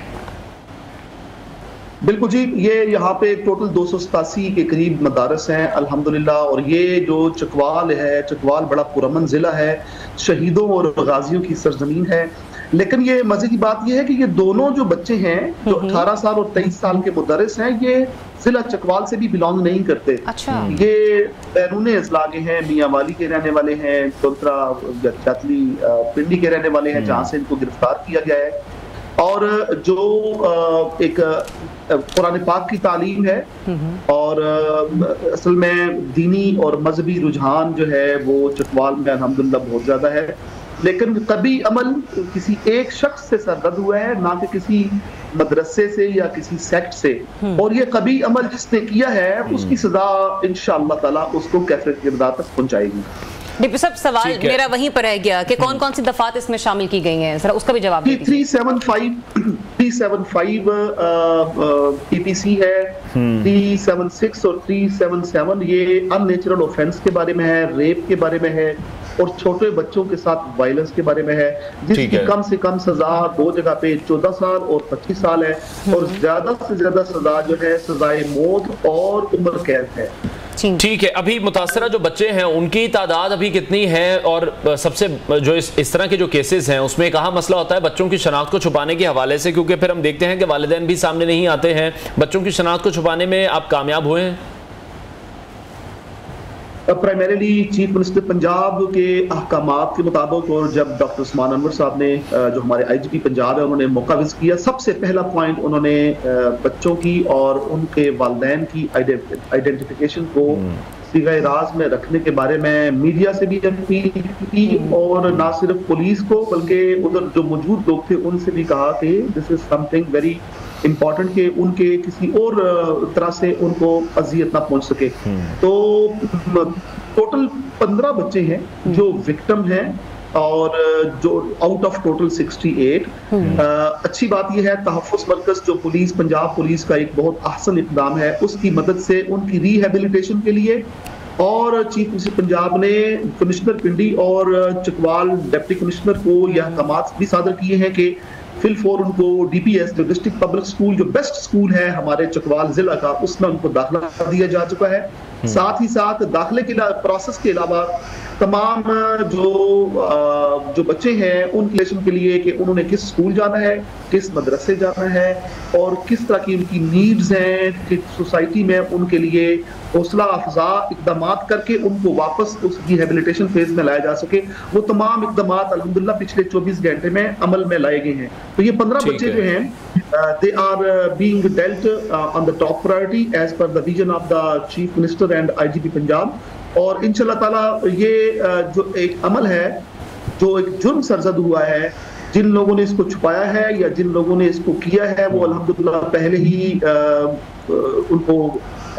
बिल्कुल जी, ये यहाँ पे टोटल 287 के करीब मदारस हैं अल्हम्दुलिल्लाह, और ये जो चकवाल है, चकवाल बड़ा पुरअमन जिला है, शहीदों और गाजियों की सरजमीन है। लेकिन ये मजे की बात ये है कि ये दोनों जो बच्चे हैं जो 18 साल और 23 साल के मुदर्रिस हैं, ये जिला चकवाल से भी बिलोंग नहीं करते। अच्छा। ये बैरूने अजला के हैं, मियाँ वाली के रहने वाले हैं, तोतरा चातली पिंडी के रहने वाले हैं जहाँ से इनको गिरफ्तार किया गया है। और जो एक कुरान पाक की तालीम है और असल में दीनी और मजहबी रुझान जो है वो चकवाल में अल्हम्दुलिल्लाह बहुत ज्यादा है, लेकिन कभी अमल किसी एक शख्स से सरगर्द हुआ है, ना कि किसी मदरसे से या किसी सेक्ट से, और ये कभी अमल जिसने किया है उसकी सजा इंशाअल्लाह ताला उसको कैफियत किरदार तक पहुंचाएगी। डीपी साहब, सवाल मेरा वहीं पर रह गया कि कौन कौन सी दफात इसमें शामिल की गई हैं, जरा उसका भी जवाब दीजिए। 375 पीपीसी है, 376 और 377 ये अननेचुरल ऑफेंस के बारे में है, रेप के बारे में है और छोटे बच्चों के साथ वायलेंस के बारे में है, जिसकी कम से कम सजा 2 जगह पे 14 साल और 25 साल है, और ज्यादा से ज्यादा सजा जो है सजाए मौत और उम्र कैद है। ठीक है, अभी मुतासरा जो बच्चे हैं उनकी तादाद अभी कितनी है, और सबसे जो इस तरह के जो केसेस हैं उसमें कहाँ मसला होता है बच्चों की शनाख्त को छुपाने के हवाले से, क्योंकि फिर हम देखते हैं कि वालिदैन भी सामने नहीं आते हैं। बच्चों की शनाख्त को छुपाने में आप कामयाब हुए हैं? प्राइमरीली चीफ मिनिस्टर पंजाब के अहकामात के मुताबिक, और जब डॉक्टर उस्मान अनवर साहब ने जो हमारे आईजीपी पंजाब है उन्होंने मौका विज़िट किया, सबसे पहला पॉइंट उन्होंने बच्चों की और उनके वालिदैन की आइडेंटिफिकेशन को सीगा राज में रखने के बारे में मीडिया से भी अपील की, और ना सिर्फ पुलिस को बल्कि उधर जो मौजूद लोग थे उनसे भी कहा कि this is something very important कि उनके किसी और तरह से उनको अजियत ना पहुंच सके। तो टोटल 15 बच्चे हैं जो विक्टिम हैं, और जो आउट ऑफ टोटल 68। अच्छी बात यह है तहफ़्फ़ुज़ मरकज़ जो पुलिस पंजाब पुलिस का एक बहुत अहसन इक़दाम है, उसकी मदद से उनकी रिहेबिलिटेशन के लिए, और चीफ मिनिस्टर पंजाब ने कमिश्नर पिंडी और चकवाल डिप्टी कमिश्नर को यह अहकामात भी सादर किए हैं कि फिलफोर उनको डीपीएस जो डिस्ट्रिक्ट पब्लिक स्कूल जो बेस्ट स्कूल है हमारे चकवाल जिला का, उसमें उनको दाखिला दिया जा चुका है। साथ ही साथ दाखिले के प्रोसेस के अलावा तमाम जो बच्चे हैं उन रिलेशन के लिए कि उन्होंने किस स्कूल जाना है, किस मदरसे जाना है और किस तरह की उनकी नीड्स हैं कि सोसाइटी में उनके लिए हौसला अफजा इकदाम करके उनको वापस उस रिहेबिलिटेशन फेज में लाया जा सके, वो तमाम इकदाम अल्हम्दुलिल्लाह पिछले 24 घंटे में अमल में लाए गए हैं। तो ये 15 बच्चे जो हैं they are being dealt on the top priority as per the vision of the chief minister and IGP Punjab, और इंशाल्लाह ताला ये जो एक अमल है, जो एक जुर्म सरजद हुआ है, जिन लोगों ने इसको छुपाया है या जिन लोगों ने इसको किया है वो अल्हम्दुलिल्लाह पहले ही उनको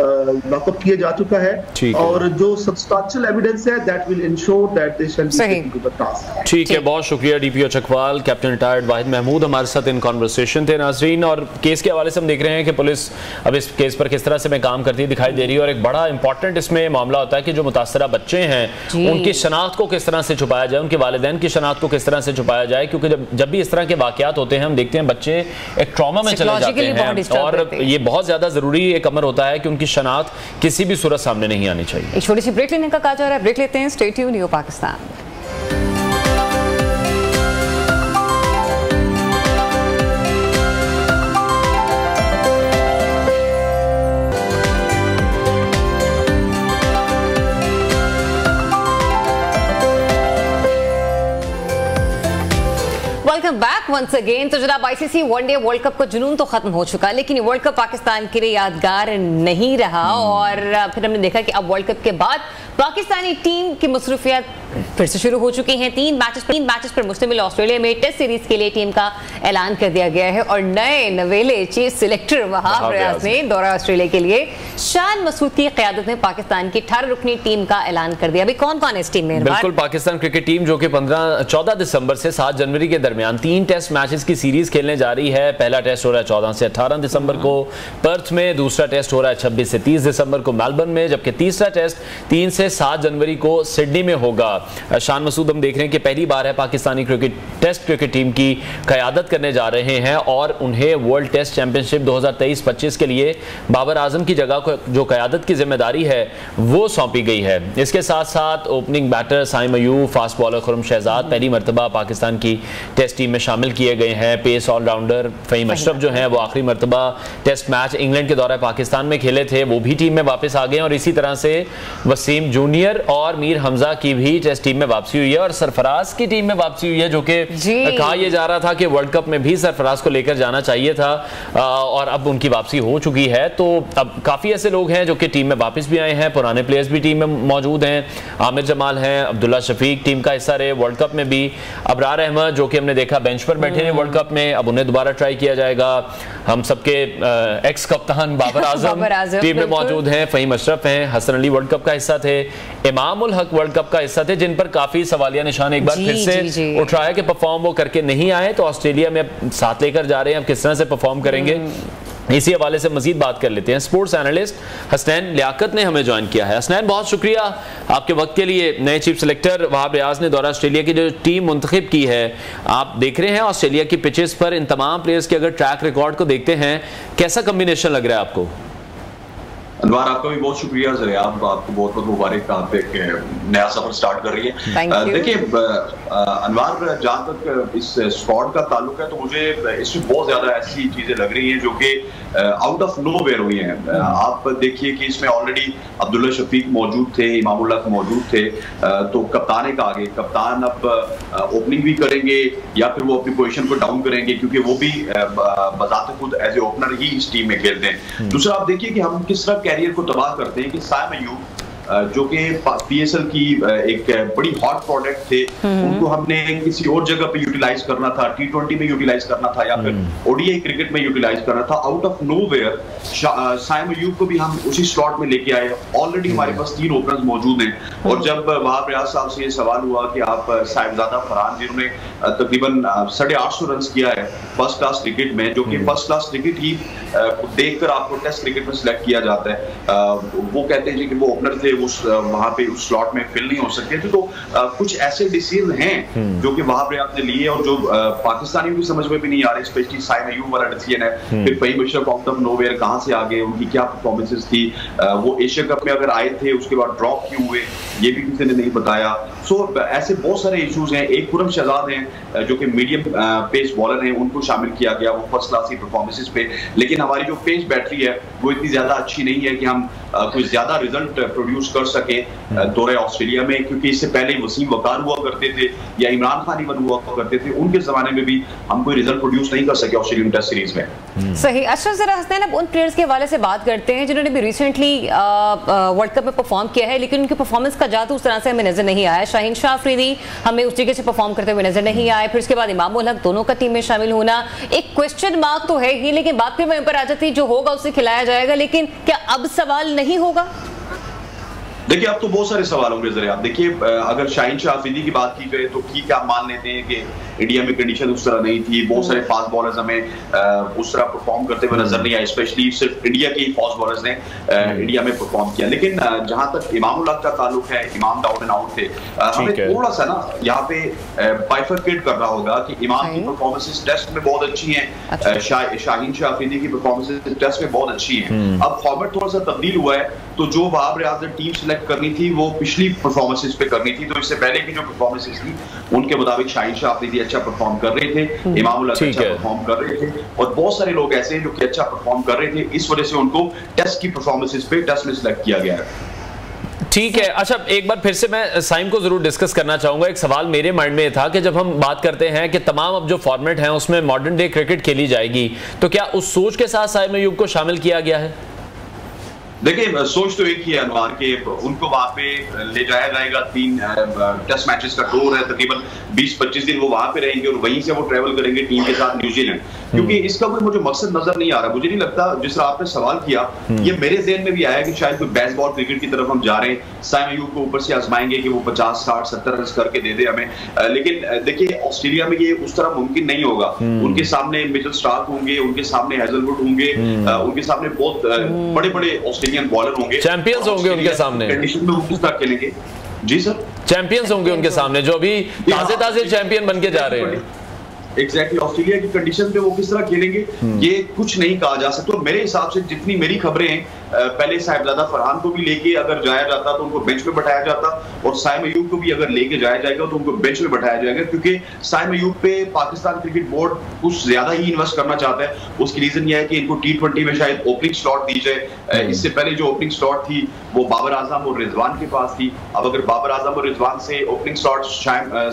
लॉकअप किया जा चुका है और जो सब्सटेंशियल एविडेंस है that will ensure that they shall be taken to the task. ठीक है, बहुत शुक्रिया DPO Chakwal. Captain retired Wahid Mahmood हमारे साथ इन कॉन्वर्सेशन थे। नाजरीन, और केस के हवाले से हम देख रहे हैं कि पुलिस अब इस केस पर किस तरह से काम करती दिखाई दे रही है और एक बड़ा इंपॉर्टेंट इसमें मामला होता है कि जो मुतासरा बच्चे हैं उनकी शनाख्त को किस तरह से छुपाया जाए, उनके वालिदैन की शनाख्त को किस तरह से छुपाया जाए, क्योंकि जब भी इस तरह के वाकयात होते हैं हम देखते हैं बच्चे एक ट्रॉमा में चले जाते हैं और ये बहुत ज्यादा जरूरी एक अमर होता है कि उनकी शनाख्त किसी भी सूरत सामने नहीं आनी चाहिए। एक छोटी सी ब्रेक लेने का कहा जा रहा है, ब्रेक लेते हैं। Stay tuned, new Pakistan. Welcome back once again. तो जनाब, आईसीसी वनडे वर्ल्ड कप का जुनून तो खत्म हो चुका, लेकिन ये वर्ल्ड कप पाकिस्तान के लिए यादगार नहीं रहा और फिर हमने देखा कि अब वर्ल्ड कप के बाद पाकिस्तानी टीम की मसरूफियत फिर से शुरू हो चुकी हैं। तीन मैचेस पर मुश्तमिल ऑस्ट्रेलिया में टेस्ट सीरीज के लिए टीम का ऐलान कर दिया गया है और नए नवेले चीफ सिलेक्टर वहाब रियाज ने दौरा ऑस्ट्रेलिया के लिए शान मसूद की क़यादत में पाकिस्तान की 18 रुकनी टीम का ऐलान कर दिया। अभी कौन कौन है इस टीम में? बिल्कुल, पाकिस्तान क्रिकेट टीम जो कि 14 दिसंबर से 7 जनवरी के दरमियान 3 टेस्ट मैचेस की सीरीज खेलने जा रही है। पहला टेस्ट हो रहा है 14 से 18 दिसंबर को पर्थ में, दूसरा टेस्ट हो रहा है 26 से 30 दिसंबर को मेलबर्न में, जबकि तीसरा टेस्ट 3 से 7 जनवरी को सिडनी में होगा। शान मसूद हम देख रहे हैं कि पहली बार है पाकिस्तानी टेस्ट क्रिकेट टीम की क़यादत करने जा रहे हैं और उन्हें वर्ल्ड टेस्ट चैंपियनशिप 2023-25 के लिए बाबर आजम की जगह को जो क़यादत की जिम्मेदारी है वो सौंपी गई है। इसके साथ साथ opening batter Saim Ayub, fast bowler Khurram Shahzad पहली मरतबा पाकिस्तान की टेस्ट टीम में शामिल किए गए हैं। पेस ऑलराउंडर फ़हीम अशरफ जो हैं वो आखिरी मरतबा टेस्ट मैच इंग्लैंड के दौरे पाकिस्तान में खेले थे, वो भी टीम में वापस आ गए और इसी तरह से वसीम जूनियर और मीर हमजा की भी टेस्ट टीम में वापसी हुई है और सरफराज की टीम में वापसी हुई है, जो कि कहा यह जा रहा था कि वर्ल्ड कप में भी सरफराज को लेकर जाना चाहिए था और अब उनकी वापसी हो चुकी है। तो अब काफ़ी ऐसे लोग हैं जो कि टीम में वापस भी आए हैं, पुराने प्लेयर्स भी टीम में मौजूद हैं। आमिर जमाल हैं, अब्दुल्ला शफीक टीम का हिस्सा रहे वर्ल्ड कप में भी, अबरार अहमद जो कि हमने देखा बेंच पर बैठे हैं वर्ल्ड कप में, अब उन्हें दोबारा ट्राई किया जाएगा। हम सबके एक्स कप्तान बाबर आजम टीम में मौजूद हैं, फ़हीम अशरफ हैं, हसन अली वर्ल्ड कप का हिस्सा थे, इमामुल हक वर्ल्ड कप का हिस्सा थे, जिन पर काफी सवालिया निशान एक बार फिर से उठ रहा है कि परफॉर्म वो करके नहीं आए, तो ऑस्ट्रेलिया में साथ लेकर जा रहे हैं, अब किस तरह से परफॉर्म करेंगे इसी हवाले से मजीद बात कर लेते हैं। स्पोर्ट्स एनालिस्ट हसनैन लियाकत ने हमें ज्वाइन किया है। हसनैन, बहुत शुक्रिया आपके वक्त के लिए। नए चीफ सिलेक्टर वहाब रियाज ने दौरा ऑस्ट्रेलिया की जो टीम मुंतखब की है, आप देख रहे हैं ऑस्ट्रेलिया की पिचेस पर इन तमाम प्लेयर्स के अगर ट्रैक रिकॉर्ड को देखते हैं, कैसा कम्बिनेशन लग रहा है आपको? अनवार, आपका भी बहुत शुक्रिया। जरिए आपको बहुत बहुत मुबारक, आप एक नया सफर स्टार्ट कर रही है। देखिए अनवार, जहाँ तक इस स्क्वाड का ताल्लुक है तो मुझे इसमें बहुत ज्यादा ऐसी चीजें लग रही हैं जो कि आउट ऑफ नोवेयर हुई हैं। आप देखिए कि इसमें ऑलरेडी अब्दुल्ला शफीक मौजूद थे, इमामुल हक मौजूद थे, तो कप्तान एक आगे, कप्तान अब ओपनिंग भी करेंगे या फिर वो अपनी पोजीशन को डाउन करेंगे क्योंकि वो भी बजाते खुद एज ए ओपनर ही इस टीम में खेलते हैं। दूसरा आप देखिए कि हम किस तरह कैरियर को तबाह करते हैं कि साइम अयूब जो कि पीएसएल की एक बड़ी हॉट प्रोडक्ट थे, उनको हमने किसी और जगह पे यूटिलाइज करना था, T20 में यूटिलाइज करना था या फिर ओडीआई क्रिकेट में यूटिलाइज करना था। Out of nowhere Saim Ayub को भी हम उसी स्लॉट में लेके आए। ऑलरेडी हमारे पास 3 ओपनर्स मौजूद हैं और जब वहाब रियाज साहब से ये सवाल हुआ कि आप साहिबजादा फरहान जिन्होंने तकरीबन 850 रन किया है फर्स्ट क्लास क्रिकेट में, जो कि फर्स्ट क्लास क्रिकेट ही देखकर आपको टेस्ट क्रिकेट में सिलेक्ट किया जाता है, वो कहते हैं कि वो ओपनर थे, वहां पे उस स्लॉट में फिल नहीं हो सकते थे। तो कुछ ऐसे डिसीजन हैं जो कि वहाब रियाज ने लिए और जो पाकिस्तानियों की समझ में भी नहीं आ रहे, स्पेशली साइम अयूब वाला डिसीजन है। फिर Faheem Ashraf out of nowhere कहां से आ गए, उनकी क्या परफॉर्मेंसेस थी, वो एशिया कप में अगर आए थे उसके बाद ड्रॉप क्यों हुए, ये भी किसी ने नहीं बताया। सो ऐसे बहुत सारे इश्यूज हैं। एक खुर्रम शहजाद हैं जो कि मीडियम पेस बॉलर हैं, उनको शामिल किया गया वो फर्स्ट क्लास की परफॉर्मेंसेस पे, लेकिन हमारी जो पेस बैटरी है वो इतनी ज्यादा अच्छी नहीं है कि हम कोई ज्यादा रिजल्ट प्रोड्यूस प्रोड्यूस कर सके दौरे ऑस्ट्रेलिया में, क्योंकि इससे पहले वसीम वकार हुआ करते थे या इमरान खान हुआ करते थे, उनके जमाने में भी हम कोई रिजल्ट प्रोड्यूस नहीं कर सके ऑस्ट्रेलियन टेस्ट सीरीज में। सही। अच्छा जरा हसनैन, अब उन प्लेयर्स के हवाले से बात करते हैं जिन्होंने भी रिसेंटली वर्ल्ड कप में परफॉर्म किया है, लेकिन उनकी परफॉर्मेंस का जादू उस तरह से हमें नजर नहीं आया। शाहीन शाह अफरीदी हमें उस जगह से परफॉर्म करते हुए नजर नहीं आए, फिर उसके बाद इमाम उल हक दोनों का टीम में शामिल होना एक क्वेश्चन मार्क तो है ही, लेकिन बात फिर वहीं पर आ जाती है जो होगा उसे खिलाया जाएगा, लेकिन क्या अब सवाल नहीं होगा? देखिए अब तो बहुत सारे सवाल होंगे जरा। आप देखिए अगर शाहीन शाह अफरीदी की बात की जाए तो ठीक है, आप मान लेते हैं कि इंडिया में कंडीशन उस तरह नहीं थी, बहुत सारे फास्ट बॉलर्स हमें उस तरह परफॉर्म करते हुए नजर नहीं आए, स्पेशली सिर्फ इंडिया के ही फास्ट बॉलर्स ने इंडिया में परफॉर्म किया। लेकिन जहां तक इमाम उल हक का ताल्लुक है, इमाम डाउन एंड आउट थे, हमें थोड़ा सा ना यहाँ पे बाइफरकेट करना होगा कि इमाम की परफॉर्मेंसेस टेस्ट में बहुत अच्छी है, शाहीन शाह अफरीदी की परफॉर्मेंसेस टेस्ट में बहुत अच्छी है। अब फॉर्मेट थोड़ा सा तब्दील हुआ है, तो जो वहाब रियाज ने टीम सेलेक्ट करनी थी वो पिछली परफॉर्मेंसेस पे करनी थी, तो इससे पहले की जो परफॉर्मेंसेस थी उनके मुताबिक शाहीन शाह अफरीदी अच्छा परफॉर्म कर रहे थे, इमाम उल हक अच्छा परफॉर्म कर रहे थे, और बहुत सारे लोग ऐसे हैं जो कि अच्छा परफॉर्म कर रहे थे, इस वजह से उनको टेस्ट की परफॉर्मेंसेस पे टेस्ट में सिलेक्ट किया गया है। ठीक है। अच्छा एक बार फिर से मैं साइम को जरूर डिस्कस करना चाहूंगा। एक सवाल मेरे माइंड में था कि जब हम बात करते हैं कि तमाम अब जो फॉर्मेट हैं उसमें मॉडर्न डे क्रिकेट खेली जाएगी, तो क्या उस सोच के साथ साइम अयूब को शामिल किया गया है? देखिए सोच तो एक ही है अनवार के, उनको वहां पे ले जाया जाएगा, 3 टेस्ट मैचेस का टूर है, तकरीबन 20-25 दिन वो वहां पे रहेंगे और वहीं से वो ट्रेवल करेंगे टीम के साथ न्यूजीलैंड, क्योंकि इसका कोई मुझे मकसद नजर नहीं आ रहा। मुझे नहीं लगता, जिस तरह आपने सवाल किया ये मेरे ज़हन में भी आया कि शायद कोई बेसबॉल क्रिकेट की तरफ हम जा रहे हैं, साइम अयूब को ऊपर से आजमाएंगे कि वो 50, 60, 70 रन करके दे दे हमें, लेकिन देखिए ऑस्ट्रेलिया में ये उस तरह मुमकिन नहीं होगा। उनके सामने मिचेल स्टार्क होंगे, उनके सामने हेजलवुड होंगे, उनके सामने बहुत बड़े बड़े ऑस्ट्रेलियन बॉलर होंगे, चैंपियंस होंगे उनके सामने, कंडीशन में वो किस तरह खेलेंगे। जी सर, चैंपियंस होंगे उनके सामने, जो अभी ताजे चैंपियन बन के जा रहे हैं। एग्जैक्टली ऑस्ट्रेलिया की कंडीशन पे वो किस तरह खेलेंगे ये कुछ नहीं कहा जा सकता। मेरे हिसाब से जितनी मेरी खबरें हैं, पहले साहिबजादा फरहान को भी लेके अगर जाया जाता तो उनको बेंच पे बैठाया जाता, और साइम अयूब को भी अगर लेके जाया जाएगा तो उनको बेंच पे बैठाया जाएगा, क्योंकि साइम अयूब पे पाकिस्तान क्रिकेट बोर्ड कुछ ज्यादा ही इन्वेस्ट करना चाहता है। उसकी रीजन यह है कि इनको T20 में शायद ओपनिंग स्लॉट दी जाए। इससे पहले जो ओपनिंग स्लॉट थी वो बाबर आजम और रिजवान के पास थी, अब अगर बाबर आजम और रिजवान से ओपनिंग स्लॉट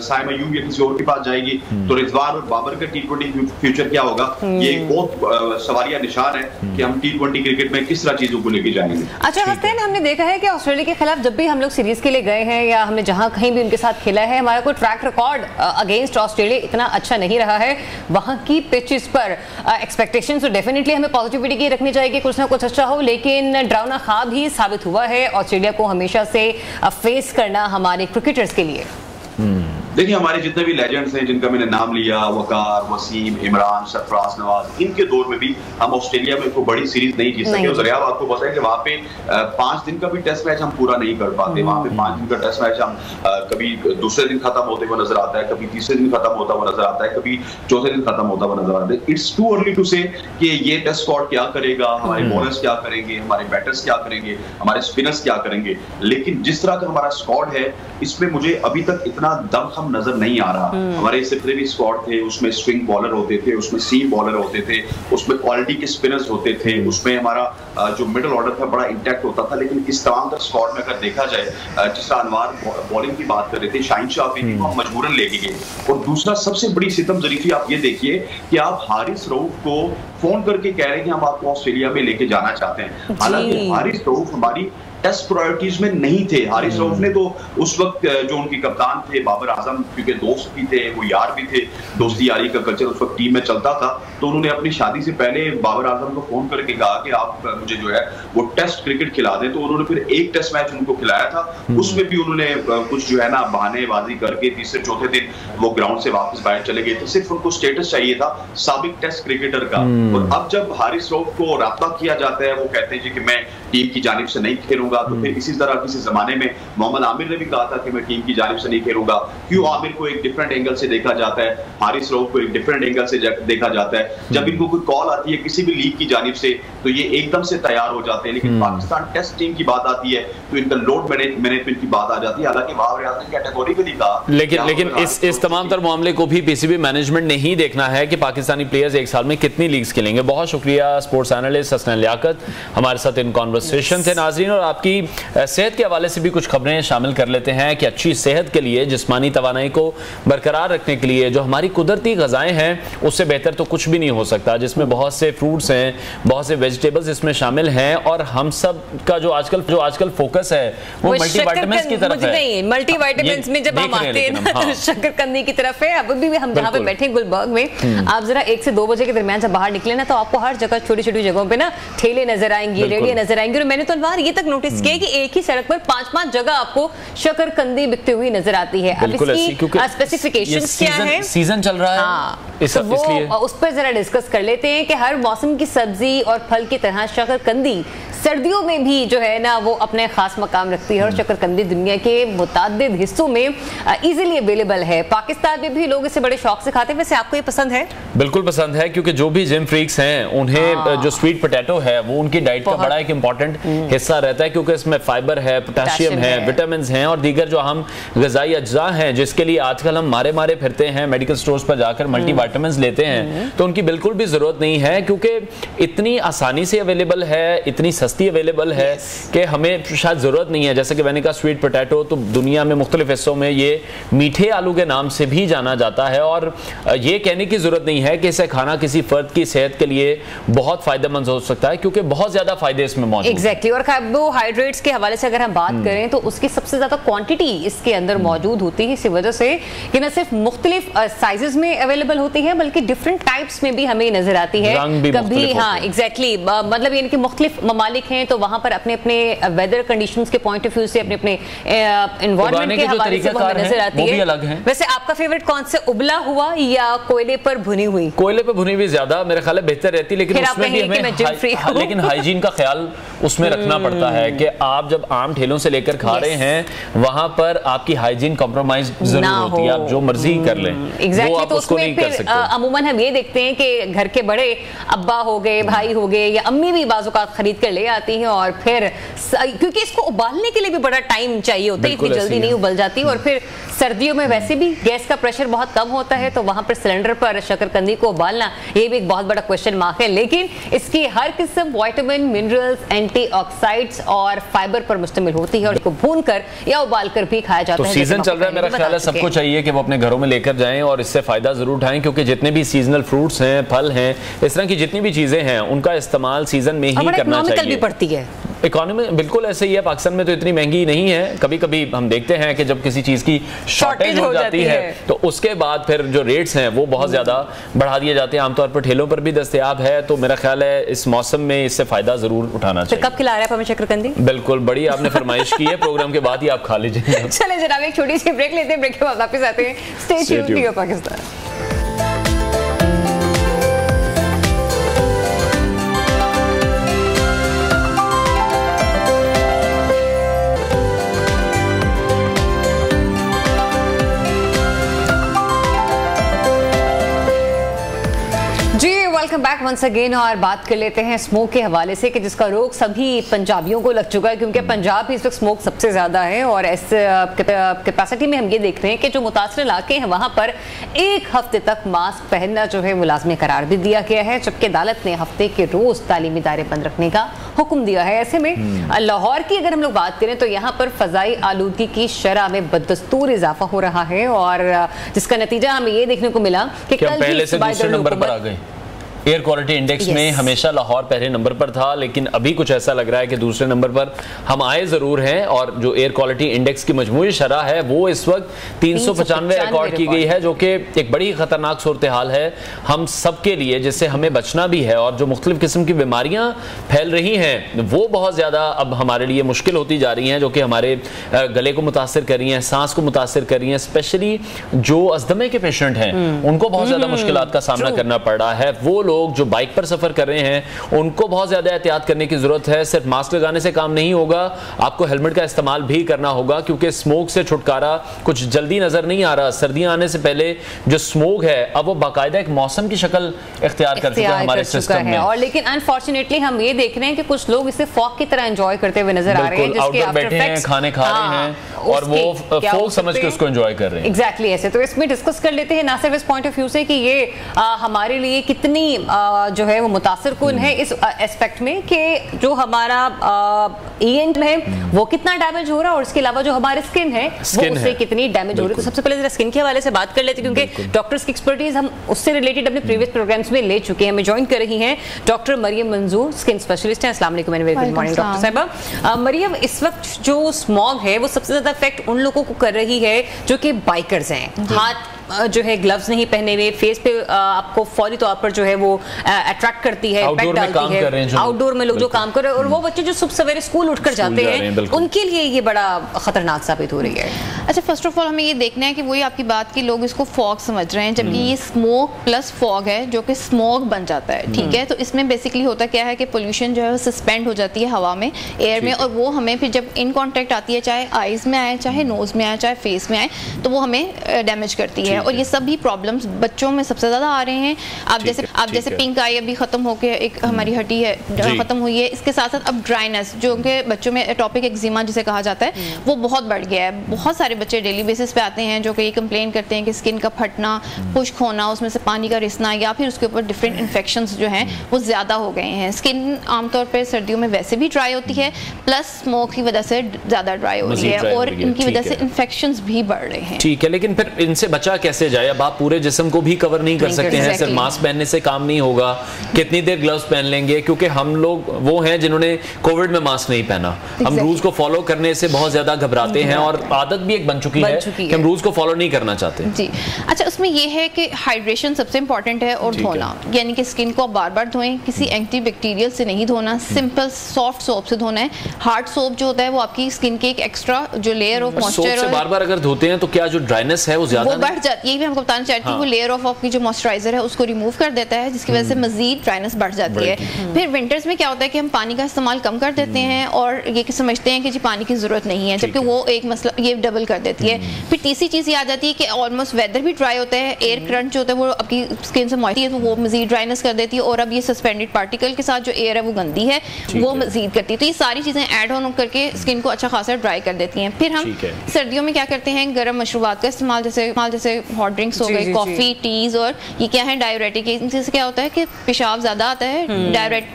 साइम अयूब या किसी और के पास जाएगी तो रिजवान और बाबर का T20 फ्यूचर क्या होगा, ये एक बहुत सवालिया निशान है कि हम T20 क्रिकेट में किस तरह चीजों को लेके जाएंगे। अच्छा हसनैन, हमने देखा है कि ऑस्ट्रेलिया के खिलाफ जब भी हम लोग सीरीज के लिए गए हैं या हमने जहां कहीं भी उनके साथ खेला है, हमारा कोई ट्रैक रिकॉर्ड अगेंस्ट ऑस्ट्रेलिया इतना अच्छा नहीं रहा है। वहां की पिचेस पर एक्सपेक्टेशंस तो डेफिनेटली हमें पॉजिटिविटी की रखनी चाहिए कि कुछ ना कुछ अच्छा हो, लेकिन डरावना ख्वाब ही साबित हुआ है ऑस्ट्रेलिया को हमेशा से फेस करना हमारे क्रिकेटर्स के लिए। देखिए हमारे जितने भी लेजेंड्स हैं जिनका मैंने नाम लिया, वकार, वसीम, इमरान, सरफराज नवाज, इनके दौर में भी हम ऑस्ट्रेलिया में कोई बड़ी सीरीज नहीं जीत सके। जरियाब आपको पता है कि वहाँ पे 5 दिन का भी टेस्ट मैच हम पूरा नहीं कर पाते। वहाँ पे 5 दिन का टेस्ट मैच हम कभी दूसरे दिन खत्म होते हुए नजर आता है, कभी तीसरे दिन खत्म होता हुआ नजर आता है, कभी चौथे दिन खत्म होता हुआ नजर आता है। इट्स टू अर्ली टू से कि ये टेस्ट स्क्वाड क्या करेगा, हमारे बॉलर्स क्या करेंगे, हमारे बैटर्स क्या करेंगे, हमारे स्पिनर्स क्या करेंगे, लेकिन जिस तरह का हमारा स्क्वाड है इसमें मुझे अभी तक इतना दमखम नजर नहीं आ रहा। हमारे जितने भी स्क्वाड थे उसमें स्विंग बॉलर होते थे, उसमें सीम बॉलर होते थे, उसमें क्वालिटी के स्पिनर्स होते थे, उसमें हमारा जो मिडिल ऑर्डर था बड़ा इंटैक्ट होता था। लेकिन इस तमाम का स्क्वाड में अगर देखा जाए, जिस तरह अनवार बॉलिंग की बात कर रहे थे, शाहीन शाह अफरीदी को हम मजबूरन लेके गए। और दूसरा सबसे बड़ी सितम जरीफी आप ये देखिए कि आप हारिस रऊफ को फोन करके कह रहे हैं कि हम आपको ऑस्ट्रेलिया में लेके जाना चाहते हैं, हालांकि हारिस रऊफ हमारी टेस्ट प्रायोरिटीज में नहीं थे। हारिस रऊफ ने तो उस वक्त जो उनके कप्तान थे बाबर आजम, क्योंकि दोस्त भी थे, वो यार भी थे, दोस्ती यारी का कल्चर उस वक्त टीम में चलता था, तो उन्होंने अपनी शादी से पहले बाबर आजम को फोन करके कहा कि आप मुझे जो है वो टेस्ट क्रिकेट खिला दें। तो उन्होंने फिर एक टेस्ट मैच उनको खिलाया था, उसमें भी उन्होंने कुछ जो है ना बहानेबाजी करके तीसरे चौथे दिन वो ग्राउंड से वापस बाहर चले गए थे। सिर्फ उनको स्टेटस चाहिए था साबिक टेस्ट क्रिकेटर का। और अब जब हारिस रऊफ को राब्ता किया जाता है, वो कहते हैं जी कि मैं टीम की जानिब से नहीं खेलूंगा, तो फिर इसी तरह किसी जमाने में मोहम्मद आमिर ने भी कहा था कि मैं टीम की जानिब से नहीं खेलूंगा। क्यों आमिर को एक डिफरेंट एंगल से देखा जाता है, हारिस रऊफ को एक डिफरेंट एंगल से देखा जाता है। जब इनको कोई कॉल आती है किसी भी लीग की जानिब से तो ये एकदम से तैयार हो जाते हैं, लेकिन पाकिस्तान टेस्ट टीम की बात आती है तो इनका लोड मैनेजमेंट की बात आ जाती है। हालांकि वहाब रियाज ने कैटेगोरिकली कहा, लेकिन इस तमाम तर मामले को भी पीसीबी मैनेजमेंट ने ही देखना है कि पाकिस्तानी प्लेयर्स एक साल में कितनी लीग्स खेलेंगे। बहुत शुक्रिया स्पोर्ट्स एनालिस्ट हसनैन लियाकत हमारे साथ इन कॉन्वर्सेशन कॉन्वर्सेशन थे नाजरीन, और आपकी सेहत के हवाले से भी कुछ खबरें शामिल कर लेते हैं कि अच्छी सेहत के लिए, जिस्मानी तवानाई को बरकरार रखने के लिए जो हमारी कुदरती ग़िज़ाएं हैं उससे बेहतर तो कुछ भी नहीं हो सकता, जिसमें बहुत से फ्रूट्स हैं, बहुत से वेजिटेबल्स इसमें शामिल हैं। और हम सब का जो आजकल फोकस है वो मल्टीविटामिन्स की तरफ है। मल्टीविटामिन्स में जब हम आते हैं ना शकरकंदी की तरफ है। अब भी हम जहाँ पे बैठे गुलबर्ग में, आप जरा 1 से 2 बजे के दरमियान जब बाहर निकले ना तो आपको हर जगह छोटी छोटी जगहों पे ना ठेले नजर आएंगी, रेडियो नजर आएंगी। और मैंने तो अनवार ये तक नोटिस किया कि एक ही सड़क पर 5-5 जगह आपको शकरकंदी बिकते हुई नजर आती है। अब इसकी स्पेसिफिकेशंस क्या है, सीजन चल रहा है इसलिए उस पर जरा डिस्कस कर लेते हैं कि हर मौसम की सब्जी और फल की तरह शकरकंदी सर्दियों में भी जो है ना वो अपने खास मकाम रखती है। और शकरकंदी दुनिया के मुतादिद हिस्सों में इजीली अवेलेबल है। पाकिस्तान में भी लोग इसे बड़े शौक से खाते हैं। वैसे आपको ये पसंद है? बिल्कुल पसंद है, क्योंकि जो भी जिम फ्रीक्स हैं उन्हें जो स्वीट पोटैटो है वो उनकी डाइट का बड़ा एक इंपॉर्टेंट हिस्सा रहता है, क्योंकि इसमें फाइबर है, पोटेशियम है, विटामिन हैं और दीगर जो हम ग़िज़ाई अज्जा हैं जिसके लिए आजकल हम मारे फिरते हैं, मेडिकल स्टोर्स पर जाकर मल्टीविटामिन्स लेते हैं, तो उनकी बिल्कुल भी जरूरत नहीं है, क्योंकि इतनी आसानी से अवेलेबल है, इतनी सस्ती अवेलेबल है कि हमें शायद जरूरत नहीं है। जैसे कि मैंने कहा स्वीट पोटैटो तो दुनिया में मुख्तलिफ हिस्सों में ये मीठे आलू के नाम से भी जाना जाता है, और ये कहने की जरूरत नहीं है कि इसे खाना किसी फर्द की सेहत के लिए बहुत फायदेमंद हो सकता है, क्योंकि बहुत ज्यादा फायदे इसमें मौजूद हैं। एग्जैक्टली। और कार्बोहाइड्रेट्स के हवाले से अगर हम बात करें तो उसकी सबसे ज्यादा क्वांटिटी इसके अंदर मौजूद होती है, इसी वजह से कि न सिर्फ मुख्तलिफ साइजेस में अवेलेबल होती है बल्कि डिफरेंट टाइप्स में भी हमें नजर आती है कभी। हाँ एग्जैक्टली, मतलब यानी कि मुख्तलिफ ममालिक हैं तो वहां पर अपने अपने वेदर कंडीशंस के पॉइंट ऑफ व्यू से, अपने अपने एनवायरनमेंट के हवाले से वो हमें नजर आती है। वैसे आपका फेवरेट कौन से, उबला हुआ या कोयले पर भुनी हुई? कोयले पर भुनी हुई ज्यादा मेरे ख्याल बेहतर रहती, लेकिन उसमें भी हमें लेकिन हाइजीन का ख्याल उसमें रखना पड़ता है कि आप जब आम ठेलों से लेकर खा रहे हैं वहां पर आपकी हाइजीन कॉम्प्रोमाइज जरूर होती है, आप जो मर्जी कर लें। एग्जैक्टली। तो उसमें फिर अमूमन हम ये देखते हैं कि घर के बड़े अब्बा हो गए, भाई हो गए या अम्मी भी बाज़-औक़ात खरीद कर ले आती हैं, और फिर क्योंकि इसको उबालने के लिए भी बड़ा टाइम चाहिए होता है, इतनी जल्दी नहीं उबल जाती। और फिर सर्दियों में वैसे भी गैस का प्रेशर बहुत कम होता है, तो वहां पर सिलेंडर पर शकरकंदी को उबालना ये भी एक बहुत बड़ा क्वेश्चन मार्क है। लेकिन इसकी हर किस्म विटामिन, मिनरल्स, एंटीऑक्सीडेंट्स और फाइबर पर मुश्तमिल होती है, और इसको भूनकर या उबालकर भी खाया जाता है। सीजन चल रहा है, मेरा ख्याल है सबको चाहिए कि वो अपने घरों में लेकर जाएं और इससे फायदा जरूर उठाएं, क्योंकि जितने भी सीजनल फ्रूट्स हैं, फल हैं, इस तरह की जितनी भी चीजें हैं उनका इस्तेमाल सीजन में ही करना चाहिए। भी पड़ती है इकोनॉमी, बिल्कुल ऐसे ही है। पाकिस्तान में तो इतनी महंगी नहीं है, कभी कभी हम देखते हैं कि जब किसी चीज की शॉर्टेज हो जाती है तो उसके बाद फिर जो रेट्स हैं वो बहुत ज्यादा बढ़ा दिए जाते हैं, आमतौर पर ठेलों पर भी दस्तयाब है। तो मेरा ख्याल है इस मौसम में इससे फायदा जरूर उठाना चाहिए। कब खिला रहे हैं हमें शकरकंदी? बिल्कुल, बड़ी आपने फरमाइश की है, प्रोग्राम के बाद ही आप खा लीजिए। चले जनाब एक छोटी सी ब्रेक लेते हैं, ब्रेक के बाद वापस आते हैं। Stay tuned to Pakistan. Welcome back once again. और बात कर लेते हैं स्मोक के हवाले से कि जिसका रोग सभी पंजाबियों को लग चुका है, क्योंकि पंजाब ही इस वक्त स्मोक सबसे ज़्यादा है। और इस कैपेसिटी में हम ये देख रहे हैं कि जो मुतासर इलाके हैं वहाँ पर 1 हफ्ते तक मास्क पहनना जो है वो लाजमी करार भी दिया गया है, जबकि अदालत ने हफ्ते के रोज़ तालीमी इदारे बंद रखने का हुक्म दिया है। ऐसे में लाहौर की अगर हम लोग बात करें तो यहाँ पर फ़ज़ाई आलूदगी की शरह में बदस्तूर इजाफा हो रहा है, और जिसका नतीजा हमें ये देखने को मिला कि कल पहले से दूसरे नंबर पर आ गए। एयर क्वालिटी इंडेक्स में हमेशा लाहौर पहले नंबर पर था, लेकिन अभी कुछ ऐसा लग रहा है कि दूसरे नंबर पर हम आए जरूर हैं। और जो एयर क्वालिटी इंडेक्स की मजमूई शरह है वो इस वक्त 395 रिकॉर्ड की गई है, जो कि एक बड़ी खतरनाक सूरत हाल है हम सब के लिए, जिससे हमें बचना भी है। और जो मुख्तलिफ किस्म की बीमारियां फैल रही हैं वो बहुत ज़्यादा अब हमारे लिए मुश्किल होती जा रही हैं, जो कि हमारे गले को मुतासर कर रही हैं, सांस को मुतासर कर रही हैं। स्पेशली जो अस्थमे के पेशेंट हैं उनको बहुत ज़्यादा मुश्किलात का सामना करना पड़ रहा है। वो लोग जो बाइक पर सफर कर रहे हैं उनको बहुत ज्यादा एहतियात करने की जरूरत है। सिर्फ मास्क लगाने से काम नहीं होगा, आपको हेलमेट का इस्तेमाल भी करना होगा, क्योंकि स्मोक से छुटकारा कुछ जल्दी नजर नहीं आ रहा। सर्दियां आने से पहले जो स्मोक है अब वो बाकायदा एक मौसम की शक्ल इख्तियार कर चुका है हमारे सिस्टम में। और लेकिन अनफॉर्चुनेटली हम ये देख रहे हैं कि कुछ लोग इसे फॉग की तरह एंजॉय करते हुए नजर आ रहे हैं, जिसके बैठे हैं, खाने खा रहे हैं और वो फोक समझ के उसको एंजॉय कर रहे हैं। एग्जैक्टली ऐसे। तो इसमें डिस्कस कर लेते हैं ना सिर्फ इस पॉइंट ऑफ व्यू से कि ये हमारे लिए कितनी जो है वो मुतासिर कुन है इस एस्पेक्ट में कि जो हमारा ईएन है वो कितना डैमेज हो रहा है और इसके अलावा जो हमारे स्किन है वो उससे कितनी डैमेज हो रही है। तो सबसे पहले जरा स्किन के हवाले से बात कर लेते हैं, क्योंकि डॉक्टर्स की एक्सपर्टीज हम उससे रिलेटेड अपने प्रीवियस प्रोग्राम्स में ले चुके हैं। हमें ज्वाइन कर रही हैं डॉक्टर मरियम मंजूर, स्किन स्पेशलिस्ट हैं। अस्सलाम वालेकुम, वेरी गुड मॉर्निंग डॉक्टर साहिबा। मरियम, इस वक्त जो स्मॉग है वो सबसे ज्यादा इफेक्ट उन लोगों को कर रही है जो कि बाइकर्स हैं, हाथ जो है ग्लव्स नहीं पहने हुए, फेस पे आपको फौरी तौर पर जो है वो अट्रैक्ट करती है, इम्पैक्ट डालती है। आउटडोर में लोग जो काम कर रहे हैं और वो बच्चे जो सुबह सवेरे स्कूल उठकर जाते हैं उनके लिए ये बड़ा खतरनाक साबित हो रही है। अच्छा, फर्स्ट ऑफ ऑल हमें ये देखना है कि वही आपकी बात की लोग इसको फॉग समझ रहे हैं, जबकि ये स्मोक प्लस फॉग है जो कि स्मोक बन जाता है। ठीक है, तो इसमें बेसिकली होता क्या है कि पोल्यूशन जो है वो सस्पेंड हो जाती है हवा में, एयर में, और वो हमें फिर जब इन कॉन्टेक्ट आती है, चाहे आईज में आए, चाहे नोज में आए, चाहे फेस में आए, तो वो हमें डैमेज करती है। और ये सभी प्रॉब्लम्स बच्चों में सबसे ज्यादा आ रहे हैं। आप जैसे पिंक आई अभी खत्म होके एक हमारी हड्डी है खत्म हुई है, इसके साथ साथ अब ड्राइनेस जो कि बच्चों में एटोपिक एक्जिमा जिसे कहा जाता है वो बहुत बढ़ गया है। बहुत सारे बच्चे डेली बेसिस पे आते हैं जो कि ये कंप्लेन करते हैं कि स्किन का फटना, खुश्क होना, उसमें से पानी का रिसना या फिर उसके ऊपर डिफरेंट इन्फेक्शंस जो हैं वो ज्यादा हो गए हैं। स्किन आमतौर पर सर्दियों में वैसे भी ड्राई होती है, प्लस स्मोक की वजह से ज्यादा ड्राई हो रही है और इनकी वजह से इन्फेक्शंस भी बढ़ रहे हैं। ठीक है, लेकिन फिर इनसे बचा कैसे जाए? अब आप पूरे जिस्म को भी कवर नहीं कर सकते हैं, सिर्फ मास्क पहनने से काम नहीं होगा। कितनी देर ग्लव्स पहन लेंगे? क्योंकि हम लोग वो हैं जिन्होंने कोविड में मास्क नहीं पहना। हम रूल्स को फॉलो करने से बहुत ज्यादा घबराते हैं और आदत भी एक बन चुकी है कि हम रूल्स को फॉलो नहीं करना चाहते जी। अच्छा, उसमें यह है कि हाइड्रेशन सबसे इंपॉर्टेंट है और धोना, यानी कि स्किन को बार बार धोएं, किसी एंटीबैक्टीरियल से नहीं धोना, सिंपल सॉफ्ट सोप से धोना है। हार्ड सोप जो होता है वो आपकी स्किन के एक एक्स्ट्रा जो लेयर ऑफ मॉइस्चर बार बार अगर धोते हैं तो क्या जो ड्राइनेस है वो ज्यादा बढ़ जाती है? यही मैं आपको बताना चाहती हूँ, वो लेयर ऑफ आपकी जो मॉइस्चराइजर है उसको रिमूव कर देता है, जिसकी वजह से मजीद ड्राइनेस बढ़ जाती है। फिर विंटर्स में क्या होता है कि हम पानी का इस्तेमाल कम कर देते हैं और ये समझते हैं कि जी पानी की जरूरत नहीं है, जबकि वो एक मसला ये डबल कर देती है। फिर तीसरी चीज ये आ जाती है कि ऑलमोस्ट वेदर भी ड्राई होता है, एयर करंट जो होता है वो आपकी स्किन से मॉइस्चर है तो वो मजीद ड्राइनेस कर देती है, और अब ये सस्पेंडेड पार्टिकल के साथ जो एयर है वो गंदी है, वो मजीद करती है। तो ये सारी चीजें ऐड ऑन करके स्किन को अच्छा खासा ड्राई कर देती हैं। फिर हम सर्दियों में क्या करते हैं, गर्म मशरूबात का इस्तेमाल, जैसे हॉट ड्रिंक्स हो गए, कॉफी, टीज, और ये क्या है डाययूरेटिक, इनसे क्या होता है कि पेशाब ज्यादा आता है,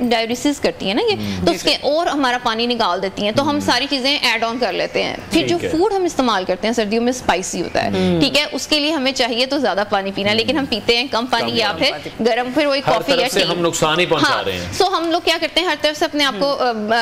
डाययूरेसिस करती है ना ये, तो उसके और हमारा पानी निकाल देती हैं। तो हम सारी चीजें ऐड ऑन कर लेते हैं। फिर जो फूड हम इस्तेमाल करते हैं सर्दियों में स्पाइसी होता है, ठीक है, उसके लिए हमें चाहिए तो ज्यादा पानी पीना, लेकिन हम पीते हैं कम पानी या फिर गर्म, फिर वही कॉफी या टी। हम नुकसान ही पहुंचा रहे हैं। सो हम लोग क्या करते हैं, हर तरफ से अपने आप को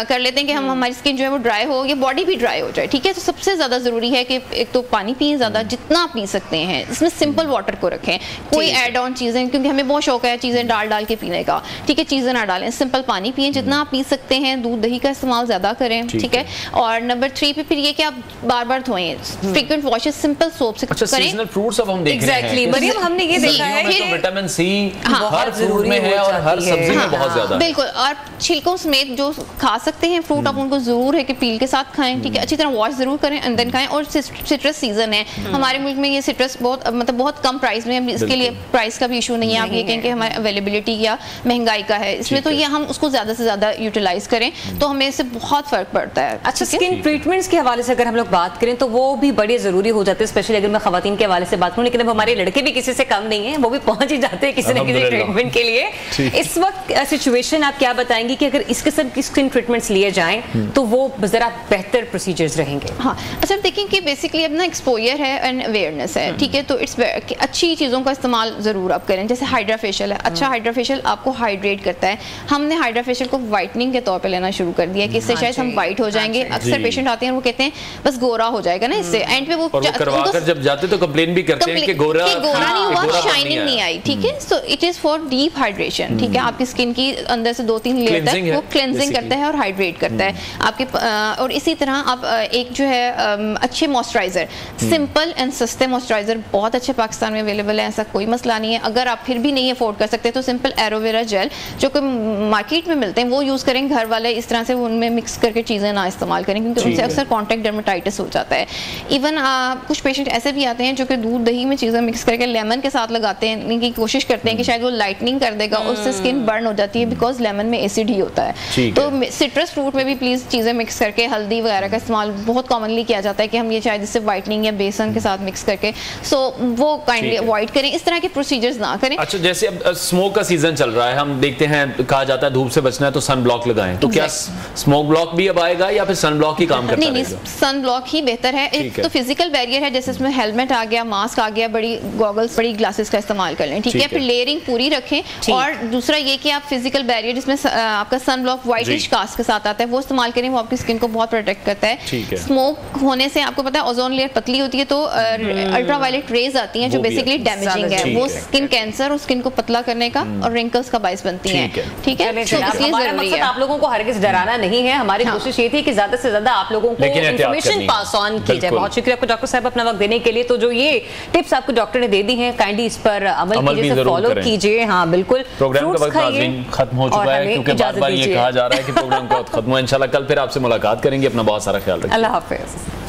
कर लेते हैं कि हम हमारी स्किन जो है वो ड्राई हो, ये बॉडी भी ड्राई हो जाए। ठीक है, तो सबसे ज्यादा जरूरी है कि एक तो पानी पिए ज्यादा, जितना पी सकते हैं। इसमें सिंपल वाटर को रखें, कोई एड ऑन चीजें, क्योंकि हमें बहुत शौक है चीजें डाल के पीने का, ठीक है, चीजें ना डालें, सिंपल पानी पिए जितना आप पी सकते हैं। दूध दही का इस्तेमाल ज्यादा करें, ठीक है। और नंबर 3 पे फिर ये कि आप बार बार धोएं, फ्रीक्वेंट वॉशेस सिंपल सोप से करें। सीजनल फ्रूट्स अब हम देख रहे हैं, मरियम, हमने ये देखा है कि विटामिन सी हर फ्रूट में है और हर सब्जी में बहुत ज्यादा है। बिल्कुल, और छिलकों समेत जो खा सकते हैं फ्रूट, आप उनको जरूर है कि पील के साथ खाएं, ठीक है, अच्छी तरह वॉश जरूर करें एंड देन खाएं। और सिट्रस सीजन है हमारे मुल्क में, ये सिट्रस बहुत कम प्राइस में, इसके लिए प्राइस का भी इशू नहीं है। आप ये कहें कि हमारे अवेलेबिलिटी या महंगाई का है इसमें, तो ये हम उसको ज्यादा से ज्यादा यूटिलाइज करें तो हमें इससे बहुत फर्क पड़ता है। अच्छा, स्किन ट्रीटमेंट्स के हवाले से अगर हम लोग बात करें तो वो भी बड़े जरूरी हो जाते हैं, स्पेशली अगर मैं खवातीन के हवाले से बात करूं, लेकिन अब हमारे लड़के भी किसी से कम नहीं है, वो भी पहुंच ही जाते हैं किसी न किसी ट्रीटमेंट के लिए। इस वक्त सिचुएशन आप क्या बताएंगी कि अगर इस किस्म की स्किन ट्रीटमेंट्स लिए जाएं तो वो जरा बेहतर प्रोसीजर्स रहेंगे? हाँ, अच्छा, देखें कि बेसिकली अब ना एक्सपोजर है एंड अवेयरनेस है, ठीक है, तो इट्स अच्छी चीज़ों का इस्तेमाल ज़रूर आप करें। जैसे हाइड्रा फेशियल है, अच्छा हाइड्रा फेशियल आपको हाइड्रेट करता है। हमने हाइड्रा फेशियल को वाइटनिंग के तौर पे लेना शुरू कर दिया कि इससे शायद हम वाइट हो जाएंगे। अक्सर पेशेंट आते हैं वो कहते हैं बस गोरा हो जाएगा ना इससे, एंड पे वो करवाकर जब जाते तो कंप्लेन भी करते हैं कि गोरा नहीं हुआ, शाइनिंग नहीं आई, ठीक है। So it is for deep hydration, ठीक है, आपकी स्किन की अंदर से 2-3 लेयर तक वो क्लेंजिंग करता है और हाइड्रेट करता है आपके। और इसी तरह आप एक जो है अच्छे मॉइस्चराइजर, सिंपल एंड सस्ते मॉइस्चराइजर बहुत अच्छे पाकिस्तान में अवेलेबल है, ऐसा कोई मसला नहीं है। अगर आप फिर भी नहीं अफोर्ड कर सकते तो सिंपल एलोवेरा जेल जो कि मार्केट में मिलते हैं वो यूज़ करें। घर वाले इस तरह से उनमें मिक्स करके चीज़ें ना इस्तेमाल करें, क्योंकि उनसे अक्सर कॉन्टैक्ट डर्मेटाइटिस हो जाता है। इवन कुछ पेशेंट ऐसे भी आते हैं जो कि दूध दही में चीज़ें मिक्स करके लेमन के साथ लगाते हैं, इनकी कोशिश करते हैं कि शायद वो लाइटनिंग कर देगा, उससे स्किन बर्न हो जाती है बिकॉज लेमन में एसिड ही होता है। तो सिट्रस फ्रूट में भी प्लीज चीज़ें मिक्स करके, हल्दी वगैरह का इस्तेमाल बहुत कॉमनली किया जाता है कि हम ये शायद इससे वाइटनिंग या बेसन के साथ मिक्स करके, सो वो काइंडली अवॉइड करें, इस तरह के प्रोसीजर्स ना करें। अच्छा, जैसे अब स्मोक का सीजन चल रहा है, हम देखते हैं कहा जाता है धूप से बचना है तो सन ब्लॉक लगाएं, तो क्या स्मोक ब्लॉक भी अब आएगा या फिर सन ब्लॉक ही काम करता रहेगा? नहीं, सन ब्लॉक ही बेहतर है। एक तो फिजिकल बैरियर है, जैसे इसमें हेलमेट आ गया, मास्क आ गया, बड़ी गॉगल्स, बड़ी ग्लासेस का इस्तेमाल कर लें, ठीक है। फिर लेयरिंग पूरी रखें, और दूसरा ये कि आप फिजिकल बैरियर जिसमें आपका सन ब्लॉक व्हाइटिश कास्ट के साथ आता है वो इस्तेमाल करें, वो आपकी स्किन को बहुत प्रोटेक्ट करता है। स्मोक होने से आपको पता है ओजोन लेयर पतली होती है, तो अल्ट्रावायलेट रेज आती हैं जो बेसिकली डैमेजिंग है, वो स्किन कैंसर और स्किन को पतला करने का और रिंकल्स का बायस बनती है, ठीक है। तो इसलिए जरूरी है, आप लोगों को हरगिज़ डराना नहीं है, हमारी कोशिश ये थी कि ज्यादा से ज्यादा आप लोगों को इंफॉर्मेशन पास ऑन की जाए। बहुत शुक्रिया आपको डॉक्टर साहब अपना वक्त देने के लिए। तो जो ये टिप्स आपको डॉक्टर ने दे दी हैं, काइंडली इस पर अमल कीजिए, फॉलो कीजिए। हाँ बिल्कुल, प्रोग्राम का वक्त नाज़रीन खत्म हो चुका है, क्योंकि बार बार ये कहा जा रहा है कि प्रोग्राम का वक्त खत्म हुआ। इंशाल्लाह कल फिर आपसे मुलाकात करेंगे, अपना बहुत सारा ख्याल रखिए, अल्लाह हाफिज।